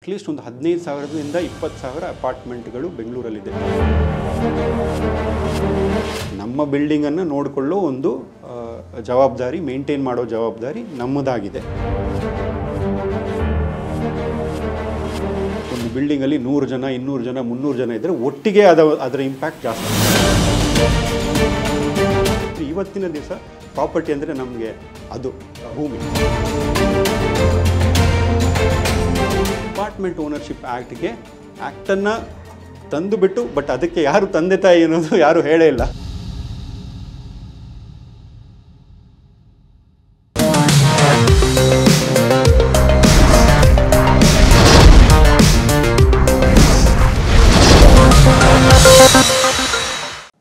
At least ಒಂದು 15,000ದಿಂದ 20,000 ಅಪಾರ್ಟ್ಮೆಂಟ್ಗಳು ಬೆಂಗಳೂರಲ್ಲಿದೆ. ನಮ್ಮ ಬಿಲ್ಡಿಂಗನ್ನು ನೋಡಿಕೊಳ್ಳೋ ಒಂದು ಜವಾಬ್ದಾರಿ, ಮೇಂಟೈನ್ ಮಾಡೋ ಜವಾಬ್ದಾರಿ ನಮ್ಮದಾಗಿದೆ. ಒಂದು ಬಿಲ್ಡಿಂಗಲ್ಲಿ 100 ಜನ, 200 ಜನ, 300 ಜನ ಇದ್ದರೆ ಒಟ್ಟಿಗೆ ಅದರ ಇಂಪ್ಯಾಕ್ಟ್ ಜಾಸ್ತಿ. ಇವತ್ತಿನ ದಿವಸ ಪ್ರಾಪರ್ಟಿ ಅಂದರೆ ನಮಗೆ ಅದು ಭೂಮಿ. ಅಪಾರ್ಟ್ಮೆಂಟ್ ಓನರ್ಶಿಪ್ ಆ್ಯಕ್ಟನ್ನು ತಂದುಬಿಟ್ಟು, ಬಟ್ ಅದಕ್ಕೆ ಯಾರು ತಂದೆ ತಾಯಿ ಅನ್ನೋದು ಯಾರು ಹೇಳೇ ಇಲ್ಲ.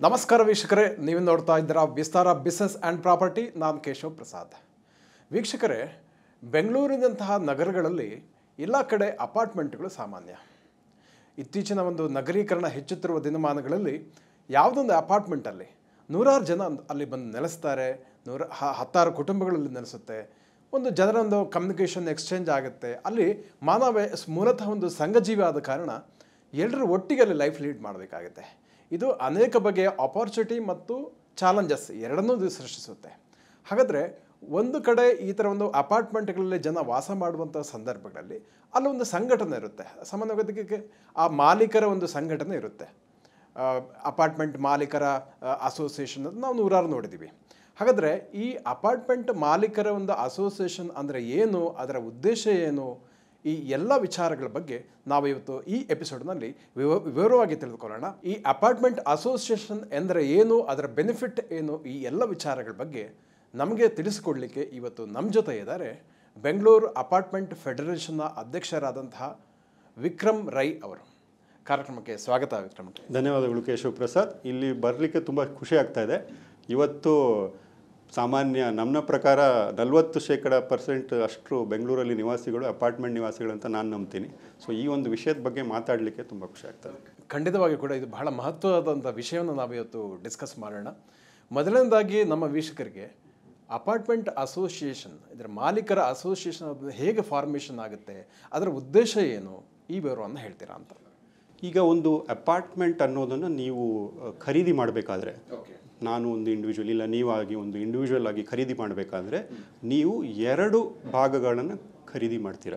ನಮಸ್ಕಾರ ವೀಕ್ಷಕರೇ, ನೀವು ನೋಡ್ತಾ ಇದ್ದೀರಾ ವಿಸ್ತಾರ ಬಿಸ್ನೆಸ್ ಆ್ಯಂಡ್ ಪ್ರಾಪರ್ಟಿ. ನಾನು ಕೇಶವ್ ಪ್ರಸಾದ್. ವೀಕ್ಷಕರೇ, ಬೆಂಗಳೂರಿನಂತಹ ನಗರಗಳಲ್ಲಿ ಎಲ್ಲ ಕಡೆ ಅಪಾರ್ಟ್ಮೆಂಟ್ಗಳು ಸಾಮಾನ್ಯ. ಇತ್ತೀಚಿನ ಒಂದು ನಗರೀಕರಣ ಹೆಚ್ಚುತ್ತಿರುವ ದಿನಮಾನಗಳಲ್ಲಿ ಯಾವುದೊಂದು ಅಪಾರ್ಟ್ಮೆಂಟಲ್ಲಿ 100 ಜನ ಅಲ್ಲಿ ಬಂದು ನೆಲೆಸ್ತಾರೆ, 10 ಕುಟುಂಬಗಳಲ್ಲಿ ನೆಲೆಸುತ್ತೆ. ಒಂದು ಜನರ ಒಂದು ಕಮ್ಯುನಿಕೇಷನ್ ಎಕ್ಸ್ಚೇಂಜ್ ಆಗುತ್ತೆ. ಅಲ್ಲಿ ಮಾನವ ಮೂಲತಃ ಒಂದು ಸಂಘಜೀವಿ ಆದ ಕಾರಣ ಎಲ್ಲರೂ ಒಟ್ಟಿಗೆ ಅಲ್ಲಿ ಲೈಫ್ ಲೀಡ್ ಮಾಡಬೇಕಾಗುತ್ತೆ. ಇದು ಅನೇಕ ಬಗೆಯ ಆಪರ್ಚುನಿಟಿ ಮತ್ತು ಚಾಲೆಂಜಸ್ ಎರಡನ್ನೂ ಸೃಷ್ಟಿಸುತ್ತೆ. ಹಾಗಾದರೆ ಒಂದು ಕಡೆ ಈ ಥರ ಒಂದು ಅಪಾರ್ಟ್ಮೆಂಟ್ಗಳಲ್ಲಿ ಜನ ವಾಸ ಮಾಡುವಂಥ ಸಂದರ್ಭಗಳಲ್ಲಿ ಅಲ್ಲೊಂದು ಸಂಘಟನೆ ಇರುತ್ತೆ. ಸಾಮಾನ್ಯವಾಗಿ ಆ ಮಾಲೀಕರ ಒಂದು ಸಂಘಟನೆ ಇರುತ್ತೆ. ಅಪಾರ್ಟ್ಮೆಂಟ್ ಮಾಲೀಕರ ಅಸೋಸಿಯೇಷನ್ ನಾವು 100 ನೋಡಿದ್ದೀವಿ. ಹಾಗಾದರೆ ಈ ಅಪಾರ್ಟ್ಮೆಂಟ್ ಮಾಲೀಕರ ಒಂದು ಅಸೋಸಿಯೇಷನ್ ಅಂದರೆ ಏನು, ಅದರ ಉದ್ದೇಶ ಏನು, ಈ ಎಲ್ಲ ವಿಚಾರಗಳ ಬಗ್ಗೆ ನಾವು ಇವತ್ತು ಈ ಎಪಿಸೋಡ್ನಲ್ಲಿ ವಿವರವಾಗಿ ತಿಳಿದುಕೊಳ್ಳೋಣ. ಈ ಅಪಾರ್ಟ್ಮೆಂಟ್ ಅಸೋಸಿಯೇಷನ್ ಎಂದರೆ ಏನು, ಅದರ ಬೆನಿಫಿಟ್ ಏನು, ಈ ಎಲ್ಲ ವಿಚಾರಗಳ ಬಗ್ಗೆ ನಮಗೆ ತಿಳಿಸಿಕೊಡಲಿಕ್ಕೆ ಇವತ್ತು ನಮ್ಮ ಜೊತೆ ಇದ್ದಾರೆ ಬೆಂಗಳೂರು ಅಪಾರ್ಟ್ಮೆಂಟ್ ಫೆಡರೇಷನ್ನ ಅಧ್ಯಕ್ಷರಾದಂತಹ ವಿಕ್ರಮ್ ರೈ ಅವರು. ಕಾರ್ಯಕ್ರಮಕ್ಕೆ ಸ್ವಾಗತ ವಿಕ್ರಮ್. ಧನ್ಯವಾದಗಳು ಕೇಶವ್ ಪ್ರಸಾದ್. ಇಲ್ಲಿ ಬರಲಿಕ್ಕೆ ತುಂಬ ಖುಷಿ ಆಗ್ತಾ ಇದೆ. ಇವತ್ತು ಸಾಮಾನ್ಯ ನನ್ನ ಪ್ರಕಾರ 40% ಅಷ್ಟು ಬೆಂಗಳೂರಲ್ಲಿ ನಿವಾಸಿಗಳು ಅಪಾರ್ಟ್ಮೆಂಟ್ ನಿವಾಸಿಗಳು ಅಂತ ನಾನು ನಂಬ್ತೀನಿ. ಸೊ ಈ ಒಂದು ವಿಷಯದ ಬಗ್ಗೆ ಮಾತಾಡಲಿಕ್ಕೆ ತುಂಬ ಖುಷಿ ಆಗ್ತದೆ. ಖಂಡಿತವಾಗಿ ಕೂಡ ಇದು ಬಹಳ ಮಹತ್ವವಾದಂಥ ವಿಷಯವನ್ನು ನಾವು ಇವತ್ತು ಡಿಸ್ಕಸ್ ಮಾಡೋಣ. ಮೊದಲನೇದಾಗಿ ನಮ್ಮ ವೀಕ್ಷಕರಿಗೆ ಅಪಾರ್ಟ್ಮೆಂಟ್ ಅಸೋಸಿಯೇಷನ್, ಇದರ ಮಾಲೀಕರ ಅಸೋಸಿಯೇಷನ್ ಹೇಗೆ ಫಾರ್ಮೇಷನ್ ಆಗುತ್ತೆ, ಅದರ ಉದ್ದೇಶ ಏನು, ಈ ವಿವರವನ್ನು ಹೇಳ್ತೀರಾ ಅಂತ. ಈಗ ಒಂದು ಅಪಾರ್ಟ್ಮೆಂಟ್ ಅನ್ನೋದನ್ನು ನೀವು ಖರೀದಿ ಮಾಡಬೇಕಾದ್ರೆ, ನಾನು ಒಂದು ಇಂಡಿವಿಜುವಲ್ ಇಲ್ಲ ನೀವಾಗಿ ಒಂದು ಇಂಡಿವಿಜುವಲ್ ಆಗಿ ಖರೀದಿ ಮಾಡಬೇಕಾದ್ರೆ ನೀವು 2 ಭಾಗಗಳನ್ನು ಖರೀದಿ ಮಾಡ್ತೀರ.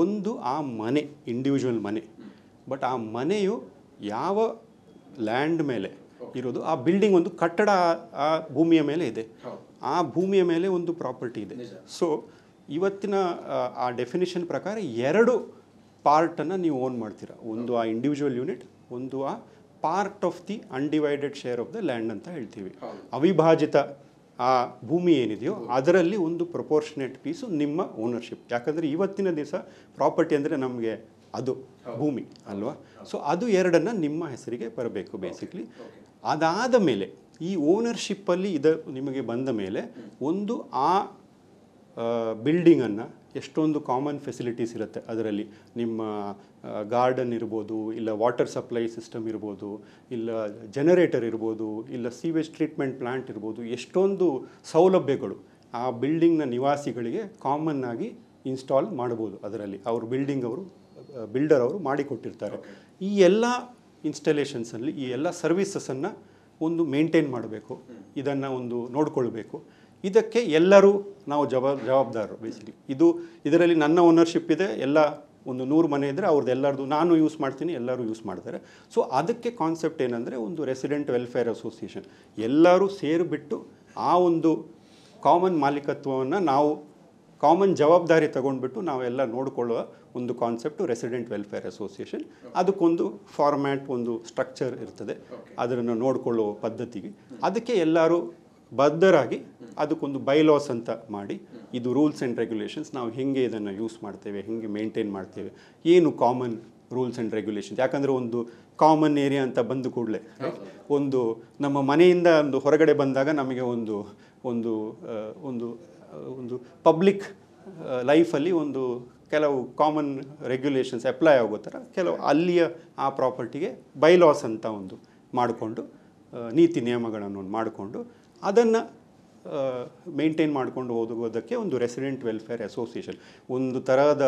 ಒಂದು ಆ ಮನೆ, ಇಂಡಿವಿಜುವಲ್ ಮನೆ, ಬಟ್ ಆ ಮನೆಯು ಯಾವ ಲ್ಯಾಂಡ್ ಮೇಲೆ ಇರೋದು, ಆ ಬಿಲ್ಡಿಂಗ್ ಒಂದು ಕಟ್ಟಡ ಆ ಭೂಮಿಯ ಮೇಲೆ ಇದೆ, ಆ ಭೂಮಿಯ ಮೇಲೆ ಒಂದು ಪ್ರಾಪರ್ಟಿ ಇದೆ. ಸೊ ಇವತ್ತಿನ ಆ ಡೆಫಿನಿಷನ್ ಪ್ರಕಾರ 2 ಪಾರ್ಟನ್ನು ನೀವು ಓನ್ ಮಾಡ್ತೀರಾ. ಒಂದು ಆ ಇಂಡಿವಿಜುವಲ್ ಯೂನಿಟ್, ಒಂದು ಆ part of the undivided share of the land ಅಂತ ಹೇಳ್ತೀವಿ. ಅವಿಭಾಜಿತ ಆ ಭೂಮಿ ಏನಿದೆಯೋ ಅದರಲ್ಲಿ ಒಂದು ಪ್ರಪೋರ್ಷನೇಟ್ ಪೀಸು ನಿಮ್ಮ ಓನರ್ಶಿಪ್. ಯಾಕಂದರೆ ಇವತ್ತಿನ ದಿವಸ ಪ್ರಾಪರ್ಟಿ ಅಂದರೆ ನಮಗೆ ಅದು ಭೂಮಿ ಅಲ್ವಾ. ಸೊ ಅದು 2 ನಿಮ್ಮ ಹೆಸರಿಗೆ ಬರಬೇಕು ಬೇಸಿಕ್ಲಿ. ಅದಾದ ಮೇಲೆ ಈ ಓನರ್ಶಿಪ್ಪಲ್ಲಿ ನಿಮಗೆ ಬಂದ ಮೇಲೆ ಒಂದು ಆ ಬಿಲ್ಡಿಂಗನ್ನು ಎಷ್ಟೊಂದು ಕಾಮನ್ ಫೆಸಿಲಿಟೀಸ್ ಇರುತ್ತೆ. ಅದರಲ್ಲಿ ನಿಮ್ಮ ಗಾರ್ಡನ್ ಇರ್ಬೋದು, ಇಲ್ಲ ವಾಟರ್ ಸಪ್ಲೈ ಸಿಸ್ಟಮ್ ಇರ್ಬೋದು, ಇಲ್ಲ ಜನರೇಟರ್ ಇರ್ಬೋದು, ಇಲ್ಲ ಸೀವೇಜ್ ಟ್ರೀಟ್ಮೆಂಟ್ ಪ್ಲ್ಯಾಂಟ್ ಇರ್ಬೋದು, ಎಷ್ಟೊಂದು ಸೌಲಭ್ಯಗಳು ಆ ಬಿಲ್ಡಿಂಗ್ನ ನಿವಾಸಿಗಳಿಗೆ ಕಾಮನ್ ಆಗಿ ಇನ್ಸ್ಟಾಲ್ ಮಾಡ್ಬೋದು. ಅದರಲ್ಲಿ ಬಿಲ್ಡರ್ ಅವರು ಮಾಡಿಕೊಟ್ಟಿರ್ತಾರೆ. ಈ ಎಲ್ಲ ಇನ್ಸ್ಟಾಲೇಷನ್ಸಲ್ಲಿ ಈ ಎಲ್ಲ ಸರ್ವಿಸಸನ್ನು ಒಂದು ಮೇಂಟೈನ್ ಮಾಡಬೇಕು, ಇದನ್ನು ಒಂದು ನೋಡಿಕೊಳ್ಬೇಕು. ಇದಕ್ಕೆ ಎಲ್ಲರೂ ನಾವು ಜವಾಬ್ದಾರರು ಬೇಸಿಕಲಿ. ಇದರಲ್ಲಿ ನನ್ನ ಓನರ್ಶಿಪ್ ಇದೆ, ಎಲ್ಲ ಒಂದು 100 ಮನೆ ಇದ್ದರೆ ಅವ್ರದ್ದು ಎಲ್ಲರದು ನಾನು ಯೂಸ್ ಮಾಡ್ತೀನಿ, ಎಲ್ಲರೂ ಯೂಸ್ ಮಾಡ್ತಾರೆ. ಸೊ ಅದಕ್ಕೆ ಕಾನ್ಸೆಪ್ಟ್ ಏನಂದರೆ ಒಂದು ರೆಸಿಡೆಂಟ್ ವೆಲ್ಫೇರ್ ಅಸೋಸಿಯೇಷನ್. ಎಲ್ಲರೂ ಸೇರಿಬಿಟ್ಟು ಆ ಒಂದು ಕಾಮನ್ ಮಾಲೀಕತ್ವವನ್ನು ನಾವು ಕಾಮನ್ ಜವಾಬ್ದಾರಿ ತಗೊಂಡ್ಬಿಟ್ಟು ನಾವೆಲ್ಲ ನೋಡಿಕೊಳ್ಳುವ ಒಂದು ಕಾನ್ಸೆಪ್ಟು ರೆಸಿಡೆಂಟ್ ವೆಲ್ಫೇರ್ ಅಸೋಸಿಯೇಷನ್. ಅದಕ್ಕೊಂದು ಫಾರ್ಮ್ಯಾಟ್, ಒಂದು ಸ್ಟ್ರಕ್ಚರ್ ಇರ್ತದೆ, ಅದನ್ನು ನೋಡಿಕೊಳ್ಳುವ ಪದ್ಧತಿಗೆ. ಅದಕ್ಕೆ ಎಲ್ಲರೂ ಬದ್ಧರಾಗಿ ಅದಕ್ಕೊಂದು ಬೈಲಾಸ್ ಅಂತ ಮಾಡಿ, ಇದು ರೂಲ್ಸ್ ಆ್ಯಂಡ್ ರೆಗ್ಯುಲೇಷನ್ಸ್, ನಾವು ಹೇಗೆ ಇದನ್ನು ಯೂಸ್ ಮಾಡ್ತೇವೆ, ಹೇಗೆ ಮೇಂಟೈನ್ ಮಾಡ್ತೇವೆ, ಏನು ಕಾಮನ್ ರೂಲ್ಸ್ ಆ್ಯಂಡ್ ರೆಗ್ಯುಲೇಷನ್ಸ್. ಯಾಕಂದರೆ ಒಂದು ಕಾಮನ್ ಏರಿಯಾ ಅಂತ ಬಂದು ಕೂಡಲೇ ಒಂದು ನಮ್ಮ ಮನೆಯಿಂದ ಒಂದು ಹೊರಗಡೆ ಬಂದಾಗ ನಮಗೆ ಒಂದು ಒಂದು ಒಂದು ಒಂದು ಪಬ್ಲಿಕ್ ಲೈಫಲ್ಲಿ ಒಂದು ಕೆಲವು ಕಾಮನ್ ರೆಗ್ಯುಲೇಷನ್ಸ್ ಅಪ್ಲೈ ಆಗೋ ಥರ ಕೆಲವು ಅಲ್ಲಿಯ ಆ ಪ್ರಾಪರ್ಟಿಗೆ ಬೈಲಾಸ್ ಅಂತ ಒಂದು ಮಾಡಿಕೊಂಡು, ನೀತಿ ನಿಯಮಗಳನ್ನು ಮಾಡಿಕೊಂಡು ಅದನ್ನು ಮೇಂಟೈನ್ ಮಾಡ್ಕೊಂಡು ಹೋಗೋದಕ್ಕೆ ಒಂದು ರೆಸಿಡೆಂಟ್ ವೆಲ್ಫೇರ್ ಅಸೋಸಿಯೇಷನ್, ಒಂದು ಥರದ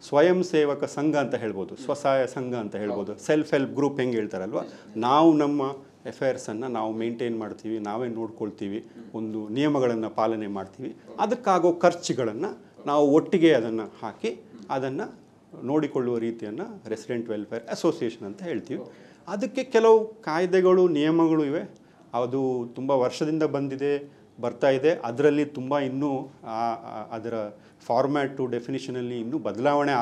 ಸ್ವಯಂ ಸೇವಕ ಸಂಘ ಅಂತ ಹೇಳ್ಬೋದು, ಸ್ವಸಹಾಯ ಸಂಘ ಅಂತ ಹೇಳ್ಬೋದು, ಸೆಲ್ಫ್ ಹೆಲ್ಪ್ ಗ್ರೂಪ್ ಹೆಂಗೆ ಹೇಳ್ತಾರಲ್ವ, ನಾವು ನಮ್ಮ ಅಫೇರ್ಸನ್ನು ನಾವು ಮೇಂಟೈನ್ ಮಾಡ್ತೀವಿ, ನಾವೇ ನೋಡ್ಕೊಳ್ತೀವಿ, ಒಂದು ನಿಯಮಗಳನ್ನು ಪಾಲನೆ ಮಾಡ್ತೀವಿ, ಅದಕ್ಕಾಗೋ ಖರ್ಚುಗಳನ್ನು ನಾವು ಒಟ್ಟಿಗೆ ಅದನ್ನು ಹಾಕಿ ಅದನ್ನು ನೋಡಿಕೊಳ್ಳುವ ರೀತಿಯನ್ನು ರೆಸಿಡೆಂಟ್ ವೆಲ್ಫೇರ್ ಅಸೋಸಿಯೇಷನ್ ಅಂತ ಹೇಳ್ತೀವಿ. ಅದಕ್ಕೆ ಕೆಲವು ಕಾಯ್ದೆಗಳು ನಿಯಮಗಳು ಇವೆ, ಅದು ತುಂಬ ವರ್ಷದಿಂದ ಬರ್ತಾ ಇದೆ. ಅದರಲ್ಲಿ ತುಂಬ ಇನ್ನೂ ಅದರ ಫಾರ್ಮ್ಯಾಟು ಡೆಫಿನಿಷನಲ್ಲಿ ಇನ್ನೂ ಬದಲಾವಣೆ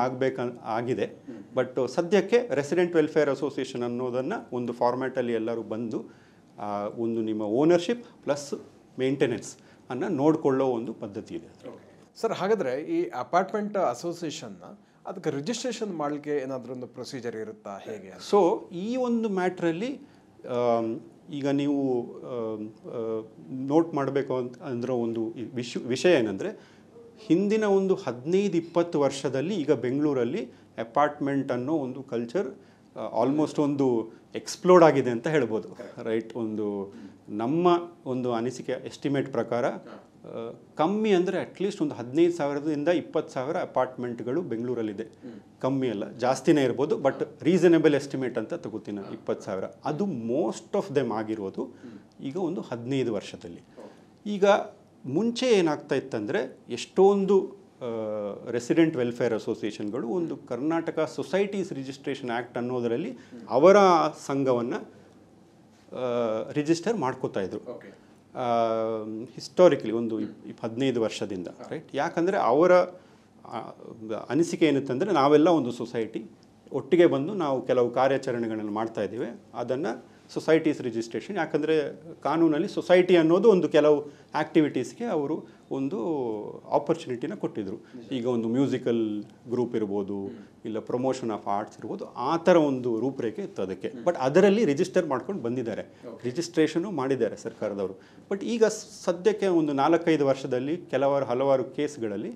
ಆಗಿದೆ. ಬಟ್ ಸದ್ಯಕ್ಕೆ ರೆಸಿಡೆಂಟ್ ವೆಲ್ಫೇರ್ ಅಸೋಸಿಯೇಷನ್ ಅನ್ನೋದನ್ನು ಒಂದು ಫಾರ್ಮ್ಯಾಟಲ್ಲಿ ಎಲ್ಲರೂ ಬಂದು ಒಂದು ನಿಮ್ಮ ಓನರ್ಶಿಪ್ ಪ್ಲಸ್ ಮೇಂಟೆನೆನ್ಸ್ ಅನ್ನು ನೋಡಿಕೊಳ್ಳೋ ಒಂದು ಪದ್ಧತಿ ಇದೆ. ಸರ್, ಹಾಗಾದರೆ ಈ ಅಪಾರ್ಟ್ಮೆಂಟ್ ಅಸೋಸಿಯೇಷನ್ನ ಅದಕ್ಕೆ ರಿಜಿಸ್ಟ್ರೇಷನ್ ಮಾಡಲಿಕ್ಕೆ ಏನಾದರೂ ಒಂದು ಪ್ರೊಸೀಜರ್ ಇರುತ್ತಾ, ಹೇಗೆ? ಸೊ ಈ ಒಂದು ಮ್ಯಾಟ್ರಲ್ಲಿ ಈಗ ನೀವು ನೋಟ್ ಮಾಡಬೇಕು ಅಂದರೆ ಒಂದು ವಿಷಯ ಏನಂದರೆ, ಹಿಂದಿನ ಒಂದು 15-20 ವರ್ಷದಲ್ಲಿ ಈಗ ಬೆಂಗಳೂರಲ್ಲಿ ಅಪಾರ್ಟ್ಮೆಂಟ್ ಅನ್ನೋ ಒಂದು ಕಲ್ಚರ್ ಆಲ್ಮೋಸ್ಟ್ ಒಂದು ಎಕ್ಸ್ಪ್ಲೋಡ್ ಆಗಿದೆ ಅಂತ ಹೇಳ್ಬೋದು, ರೈಟ್? ನಮ್ಮ ಒಂದು ಅನಿಸಿಕೆ ಎಸ್ಟಿಮೇಟ್ ಪ್ರಕಾರ ಕಮ್ಮಿ ಅಂದರೆ ಅಟ್ಲೀಸ್ಟ್ ಒಂದು 15,000ದಿಂದ 20,000 ಅಪಾರ್ಟ್ಮೆಂಟ್ಗಳು ಬೆಂಗಳೂರಲ್ಲಿದೆ. ಕಮ್ಮಿ ಅಲ್ಲ, ಜಾಸ್ತಿನೇ ಇರ್ಬೋದು, ಬಟ್ ರೀಸನೇಬಲ್ ಎಸ್ಟಿಮೇಟ್ ಅಂತ ತಗೋತೀನಿ 20,000. ಅದು ಮೋಸ್ಟ್ ಆಫ್ ದೆಮ್ ಆಗಿರೋದು ಈಗ ಒಂದು 15 ವರ್ಷದಲ್ಲಿ. ಈಗ ಮುಂಚೆ ಏನಾಗ್ತಾ ಇತ್ತಂದರೆ, ಎಷ್ಟೊಂದು ರೆಸಿಡೆಂಟ್ ವೆಲ್ಫೇರ್ ಅಸೋಸಿಯೇಷನ್ಗಳು ಒಂದು ಕರ್ನಾಟಕ ಸೊಸೈಟೀಸ್ ರಿಜಿಸ್ಟ್ರೇಷನ್ ಆ್ಯಕ್ಟ್ ಅನ್ನೋದರಲ್ಲಿ ಅವರ ಸಂಘವನ್ನು ರಿಜಿಸ್ಟರ್ ಮಾಡ್ಕೋತಾ ಇದ್ರು ಹಿಸ್ಟಾರಿಕಲಿ ಒಂದು 15 ವರ್ಷದಿಂದ, ರೈಟ್? ಯಾಕಂದರೆ ಅವರ ಅನಿಸಿಕೆ ಏನಿತ್ತಂದರೆ, ನಾವೆಲ್ಲ ಒಂದು ಸೊಸೈಟಿ, ಒಟ್ಟಿಗೆ ಬಂದು ನಾವು ಕೆಲವು ಕಾರ್ಯಾಚರಣೆಗಳನ್ನು ಮಾಡ್ತಾ ಇದ್ದೀವಿ, ಅದನ್ನು ಸೊಸೈಟೀಸ್ ರಿಜಿಸ್ಟ್ರೇಷನ್, ಯಾಕಂದರೆ ಕಾನೂನಲ್ಲಿ ಸೊಸೈಟಿ ಅನ್ನೋದು ಒಂದು ಕೆಲವು ಆ್ಯಕ್ಟಿವಿಟೀಸ್ಗೆ ಅವರು ಒಂದು ಆಪರ್ಚುನಿಟಿನ ಕೊಟ್ಟಿದ್ದರು. ಈಗ ಒಂದು ಮ್ಯೂಸಿಕಲ್ ಗ್ರೂಪ್ ಇರ್ಬೋದು, ಇಲ್ಲ ಪ್ರಮೋಷನ್ ಆಫ್ ಆರ್ಟ್ಸ್ ಇರ್ಬೋದು, ಆ ಥರ ಒಂದು ರೂಪರೇಖೆ ಇತ್ತು ಅದಕ್ಕೆ. ಬಟ್ ಅದರಲ್ಲಿ ರಿಜಿಸ್ಟರ್ ಮಾಡ್ಕೊಂಡು ಬಂದಿದ್ದಾರೆ, ರಿಜಿಸ್ಟ್ರೇಷನು ಮಾಡಿದ್ದಾರೆ ಸರ್ಕಾರದವರು. ಬಟ್ ಈಗ ಸದ್ಯಕ್ಕೆ ಒಂದು 4-5 ವರ್ಷದಲ್ಲಿ ಹಲವಾರು ಕೇಸ್ಗಳಲ್ಲಿ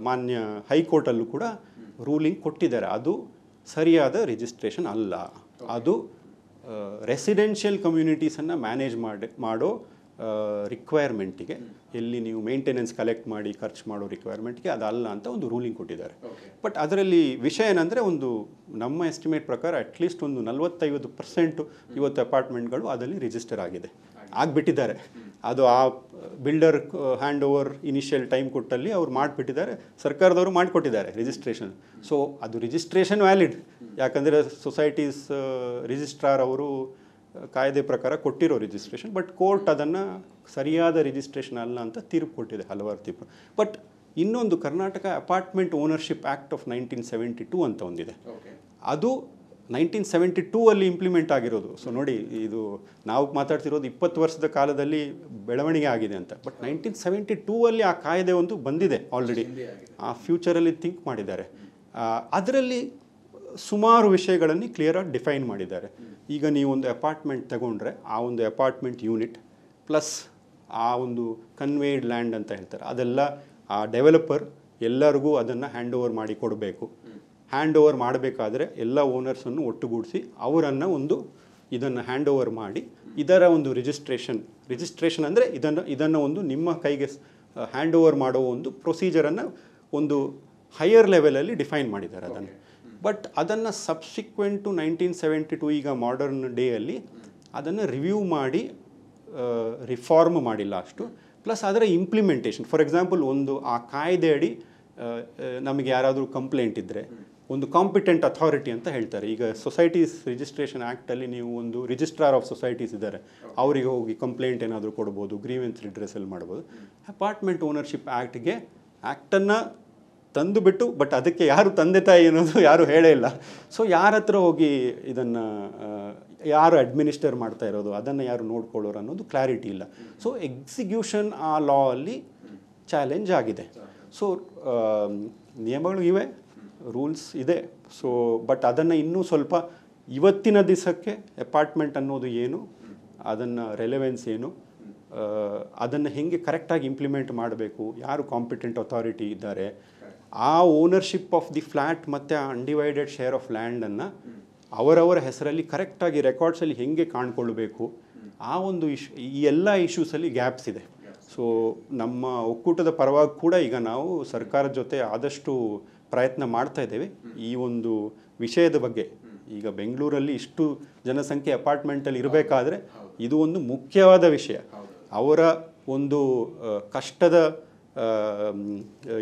ಮಾನ್ಯ ಹೈಕೋರ್ಟಲ್ಲೂ ಕೂಡ ರೂಲಿಂಗ್ ಕೊಟ್ಟಿದ್ದಾರೆ, ಅದು ಸರಿಯಾದ ರಿಜಿಸ್ಟ್ರೇಷನ್ ಅಲ್ಲ, ಅದು ರೆಸಿಡೆನ್ಷಿಯಲ್ ಕಮ್ಯುನಿಟೀಸನ್ನು ಮ್ಯಾನೇಜ್ ಮಾಡೋ ರಿಕ್ವೈರ್ಮೆಂಟಿಗೆ, ಎಲ್ಲಿ ನೀವು ಮೇಂಟೆನೆನ್ಸ್ ಕಲೆಕ್ಟ್ ಮಾಡಿ ಖರ್ಚು ಮಾಡೋ ರಿಕ್ವೈರ್ಮೆಂಟ್ಗೆ ಅದಲ್ಲ ಅಂತ ಒಂದು ರೂಲಿಂಗ್ ಕೊಟ್ಟಿದ್ದಾರೆ. ಬಟ್ ಅದರಲ್ಲಿ ವಿಷಯ ಏನಂದರೆ, ಒಂದು ನಮ್ಮ ಎಸ್ಟಿಮೇಟ್ ಪ್ರಕಾರ ಅಟ್ಲೀಸ್ಟ್ ಒಂದು 40-50% ಇವತ್ತು ಅಪಾರ್ಟ್ಮೆಂಟ್ಗಳು ಅದರಲ್ಲಿ ರಿಜಿಸ್ಟರ್ ಆಗಿಬಿಟ್ಟಿದ್ದಾರೆ. ಅದು ಆ builder hand over initial time ಕೊಟ್ಟಲ್ಲಿ ಅವ್ರು ಮಾಡಿಬಿಟ್ಟಿದ್ದಾರೆ, ಸರ್ಕಾರದವರು ಮಾಡಿಕೊಟ್ಟಿದ್ದಾರೆ ರಿಜಿಸ್ಟ್ರೇಷನ್. ಸೊ ಅದು ರಿಜಿಸ್ಟ್ರೇಷನ್ ವ್ಯಾಲಿಡ್, ಯಾಕಂದರೆ ಸೊಸೈಟೀಸ್ ರಿಜಿಸ್ಟ್ರಾರ್ ಅವರು ಕಾಯ್ದೆ ಪ್ರಕಾರ ಕೊಟ್ಟಿರೋ ರಿಜಿಸ್ಟ್ರೇಷನ್. ಬಟ್ ಕೋರ್ಟ್ ಅದನ್ನು ಸರಿಯಾದ ರಿಜಿಸ್ಟ್ರೇಷನ್ ಅಲ್ಲ ಅಂತ ತೀರ್ಪು ಕೊಟ್ಟಿದೆ, ಹಲವಾರು ತೀರ್ಪು. ಬಟ್ ಇನ್ನೊಂದು Karnataka apartment ownership act of 1972 ಅಂತ ಒಂದಿದೆ, ಅದು 1972 ಇಂಪ್ಲಿಮೆಂಟ್ ಆಗಿರೋದು. ಸೊ ನೋಡಿ, ಇದು ನಾವು ಮಾತಾಡ್ತಿರೋದು 20 ವರ್ಷದ ಕಾಲದಲ್ಲಿ ಬೆಳವಣಿಗೆ ಆಗಿದೆ ಅಂತ. ಬಟ್ 1972 ಆ ಕಾಯ್ದೆ ಒಂದು ಬಂದಿದೆ ಆಲ್ರೆಡಿ, ಆ ಫ್ಯೂಚರಲ್ಲಿ ಥಿಂಕ್ ಮಾಡಿದ್ದಾರೆ. ಅದರಲ್ಲಿ ಸುಮಾರು ವಿಷಯಗಳನ್ನು ಕ್ಲಿಯರಾಗಿ ಡಿಫೈನ್ ಮಾಡಿದ್ದಾರೆ. ಈಗ ನೀವು ಒಂದು ಅಪಾರ್ಟ್ಮೆಂಟ್ ತಗೊಂಡ್ರೆ, ಆ ಒಂದು ಅಪಾರ್ಟ್ಮೆಂಟ್ ಯೂನಿಟ್ ಪ್ಲಸ್ ಆ ಒಂದು ಕನ್ವೇಯ್ಡ್ ಲ್ಯಾಂಡ್ ಅಂತ ಹೇಳ್ತಾರೆ, ಅದೆಲ್ಲ ಆ ಡೆವಲಪರ್ ಎಲ್ಲರಿಗೂ ಅದನ್ನು ಹ್ಯಾಂಡ್ ಓವರ್ ಮಾಡಿ ಕೊಡಬೇಕು. ಹ್ಯಾಂಡ್ ಓವರ್ ಮಾಡಬೇಕಾದ್ರೆ ಎಲ್ಲ ಓನರ್ಸನ್ನು ಒಟ್ಟುಗೂಡಿಸಿ ಅವರನ್ನು ಇದನ್ನು ಹ್ಯಾಂಡ್ ಓವರ್ ಮಾಡಿ, ಇದರ ಒಂದು ರಿಜಿಸ್ಟ್ರೇಷನ್ ಅಂದರೆ ಇದನ್ನು ಒಂದು ನಿಮ್ಮ ಕೈಗೆ ಹ್ಯಾಂಡ್ ಓವರ್ ಮಾಡೋ ಒಂದು ಪ್ರೊಸೀಜರನ್ನು ಒಂದು ಹೈಯರ್ ಲೆವೆಲಲ್ಲಿ ಡಿಫೈನ್ ಮಾಡಿದ್ದಾರೆ ಅದನ್ನು. ಬಟ್ ಅದನ್ನು ಸಬ್ಸಿಕ್ವೆಂಟ್ ಟು 1972 ಈಗ ಮಾಡರ್ನ್ ಡೇಯಲ್ಲಿ ಅದನ್ನು ರಿವ್ಯೂ ಮಾಡಿ ರಿಫಾರ್ಮ್ ಮಾಡಿಲ್ಲ ಅಷ್ಟು. ಪ್ಲಸ್ ಅದರ ಇಂಪ್ಲಿಮೆಂಟೇಷನ್, ಫಾರ್ ಎಕ್ಸಾಂಪಲ್ ಆ ಕಾಯ್ದೆ ಅಡಿ ನಮಗೆ ಯಾರಾದರೂ ಕಂಪ್ಲೇಂಟ್ ಇದ್ದರೆ ಒಂದು ಕಾಂಪಿಟೆಂಟ್ ಅಥಾರಿಟಿ ಅಂತ ಹೇಳ್ತಾರೆ. ಈಗ ಸೊಸೈಟೀಸ್ ರಿಜಿಸ್ಟ್ರೇಷನ್ ಆ್ಯಕ್ಟಲ್ಲಿ ನೀವು ಒಂದು ರಿಜಿಸ್ಟ್ರಾರ್ ಆಫ್ ಸೊಸೈಟೀಸ್ ಇದ್ದಾರೆ, ಅವರಿಗೆ ಹೋಗಿ ಕಂಪ್ಲೇಂಟ್ ಏನಾದರೂ ಕೊಡ್ಬೋದು, ಗ್ರೀವೆನ್ಸ್ ರಿಡ್ರೆಸಲ್ ಮಾಡ್ಬೋದು. ಅಪಾರ್ಟ್ಮೆಂಟ್ ಓನರ್ಶಿಪ್ ಆ್ಯಕ್ಟನ್ನು ತಂದುಬಿಟ್ಟು, ಬಟ್ ಅದಕ್ಕೆ ಯಾರು ತಂದೆ ತಾಯಿ ಅನ್ನೋದು ಯಾರು ಹೇಳೇ ಇಲ್ಲ. ಸೊ ಯಾರ ಹತ್ರ ಹೋಗಿ ಇದನ್ನು ಯಾರು ಅಡ್ಮಿನಿಸ್ಟರ್ ಮಾಡ್ತಾ ಇರೋದು, ಅದನ್ನು ಯಾರು ನೋಡ್ಕೊಳ್ಳೋರು ಅನ್ನೋದು ಕ್ಲಾರಿಟಿ ಇಲ್ಲ. ಸೊ ಎಕ್ಸಿಕ್ಯೂಷನ್ ಆ ಲಾ ಅಲ್ಲಿ ಚಾಲೆಂಜ್ ಆಗಿದೆ. ಸೊ ನಿಯಮಗಳು ಇವೆ, ರೂಲ್ಸ್ ಇದೆ. ಸೊ ಬಟ್ ಅದನ್ನು ಇನ್ನೂ ಸ್ವಲ್ಪ ಇವತ್ತಿನ ದಿವಸಕ್ಕೆ ಅಪಾರ್ಟ್ಮೆಂಟ್ ಅನ್ನೋದು ಏನು, ಅದನ್ನು ರೆಲೆವೆನ್ಸ್ ಏನು, ಅದನ್ನು ಹೇಗೆ ಕರೆಕ್ಟಾಗಿ ಇಂಪ್ಲಿಮೆಂಟ್ ಮಾಡಬೇಕು, ಯಾರು ಕಾಂಪಿಟೆಂಟ್ ಅಥಾರಿಟಿ ಇದ್ದಾರೆ, ಆ ಓನರ್ಶಿಪ್ ಆಫ್ ದಿ ಫ್ಲ್ಯಾಟ್ ಮತ್ತು ಆ ಅನ್ಡಿವೈಡೆಡ್ ಶೇರ್ ಆಫ್ ಲ್ಯಾಂಡನ್ನು ಅವರವರ ಹೆಸರಲ್ಲಿ ಕರೆಕ್ಟಾಗಿ ರೆಕಾರ್ಡ್ಸಲ್ಲಿ ಹೇಗೆ ಕಾಣ್ಕೊಳ್ಬೇಕು, ಆ ಒಂದು ಈ ಎಲ್ಲ ಇಶ್ಯೂಸಲ್ಲಿ ಗ್ಯಾಪ್ಸ್ ಇದೆ. ಸೊ ನಮ್ಮ ಒಕ್ಕೂಟದ ಪರವಾಗಿ ಕೂಡ ಈಗ ನಾವು ಸರ್ಕಾರದ ಜೊತೆ ಆದಷ್ಟು ಪ್ರಯತ್ನ ಮಾಡ್ತಾ ಇದ್ದೇವೆ ಈ ಒಂದು ವಿಷಯದ ಬಗ್ಗೆ. ಈಗ ಬೆಂಗಳೂರಲ್ಲಿ ಇಷ್ಟು ಜನಸಂಖ್ಯೆ ಅಪಾರ್ಟ್ಮೆಂಟಲ್ಲಿ ಇರಬೇಕಾದ್ರೆ ಇದು ಒಂದು ಮುಖ್ಯವಾದ ವಿಷಯ. ಅವರ ಒಂದು ಕಷ್ಟದ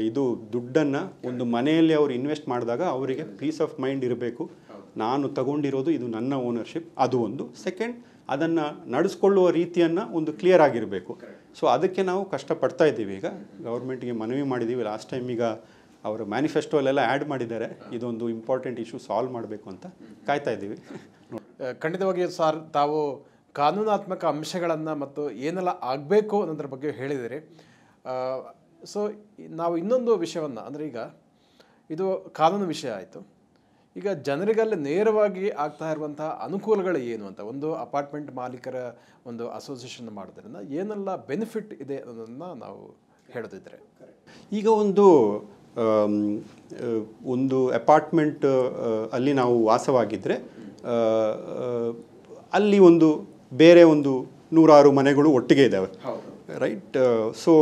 ಇದು ದುಡ್ಡನ್ನು ಒಂದು ಮನೆಯಲ್ಲಿ ಅವರು ಇನ್ವೆಸ್ಟ್ ಮಾಡಿದಾಗ ಅವರಿಗೆ ಪೀಸ್ ಆಫ್ ಮೈಂಡ್ ಇರಬೇಕು. ನಾನು ತಗೊಂಡಿರೋದು ಇದು ನನ್ನ ಓನರ್ಶಿಪ್, ಅದು ಒಂದು. ಸೆಕೆಂಡ್, ಅದನ್ನು ನಡೆಸ್ಕೊಳ್ಳುವ ರೀತಿಯನ್ನು ಒಂದು ಕ್ಲಿಯರ್ ಆಗಿರಬೇಕು. ಸೊ ಅದಕ್ಕೆ ನಾವು ಕಷ್ಟಪಡ್ತಾ ಇದ್ದೀವಿ. ಈಗ ಗೌರ್ಮೆಂಟ್ಗೆ ಮನವಿ ಮಾಡಿದ್ದೀವಿ ಲಾಸ್ಟ್ ಟೈಮ್. ಈಗ ಅವರ ಮ್ಯಾನಿಫೆಸ್ಟೋಲೆಲ್ಲ ಆ್ಯಡ್ ಮಾಡಿದ್ದಾರೆ. ಇದೊಂದು ಇಂಪಾರ್ಟೆಂಟ್ ಇಶ್ಯೂ ಸಾಲ್ವ್ ಮಾಡಬೇಕು ಅಂತ ಕಾಯ್ತಾ ಇದ್ದೀವಿ. ಖಂಡಿತವಾಗಿಯೂ ಸರ್, ತಾವು ಕಾನೂನಾತ್ಮಕ ಅಂಶಗಳನ್ನು ಮತ್ತು ಏನೆಲ್ಲ ಆಗಬೇಕು ಅನ್ನೋದ್ರ ಬಗ್ಗೆ ಹೇಳಿದಿರಿ. ಸೊ ನಾವು ಇನ್ನೊಂದು ವಿಷಯವನ್ನು, ಅಂದರೆ ಈಗ ಇದು ಕಾನೂನು ವಿಷಯ ಆಯಿತು. ಈಗ ಜನರಿಗಲ್ಲಿ ನೇರವಾಗಿ ಆಗ್ತಾ ಇರುವಂತಹ ಅನುಕೂಲಗಳು ಏನು ಅಂತ, ಒಂದು ಅಪಾರ್ಟ್ಮೆಂಟ್ ಮಾಲೀಕರ ಒಂದು ಅಸೋಸಿಯೇಷನ್ ಮಾಡೋದ್ರಿಂದ ಏನೆಲ್ಲ ಬೆನಿಫಿಟ್ ಇದೆ ಅನ್ನೋದನ್ನು ನಾವು ಹೇಳೋದಿದ್ರೆ, ಈಗ ಒಂದು ಅಪಾರ್ಟ್ಮೆಂಟ್ ಅಲ್ಲಿ ನಾವು ವಾಸವಾಗಿದ್ದರೆ ಅಲ್ಲಿ ಬೇರೆ 100 ಮನೆಗಳು ಒಟ್ಟಿಗೆ ಇದ್ದಾವೆ, ರೈಟ್? ಸೊ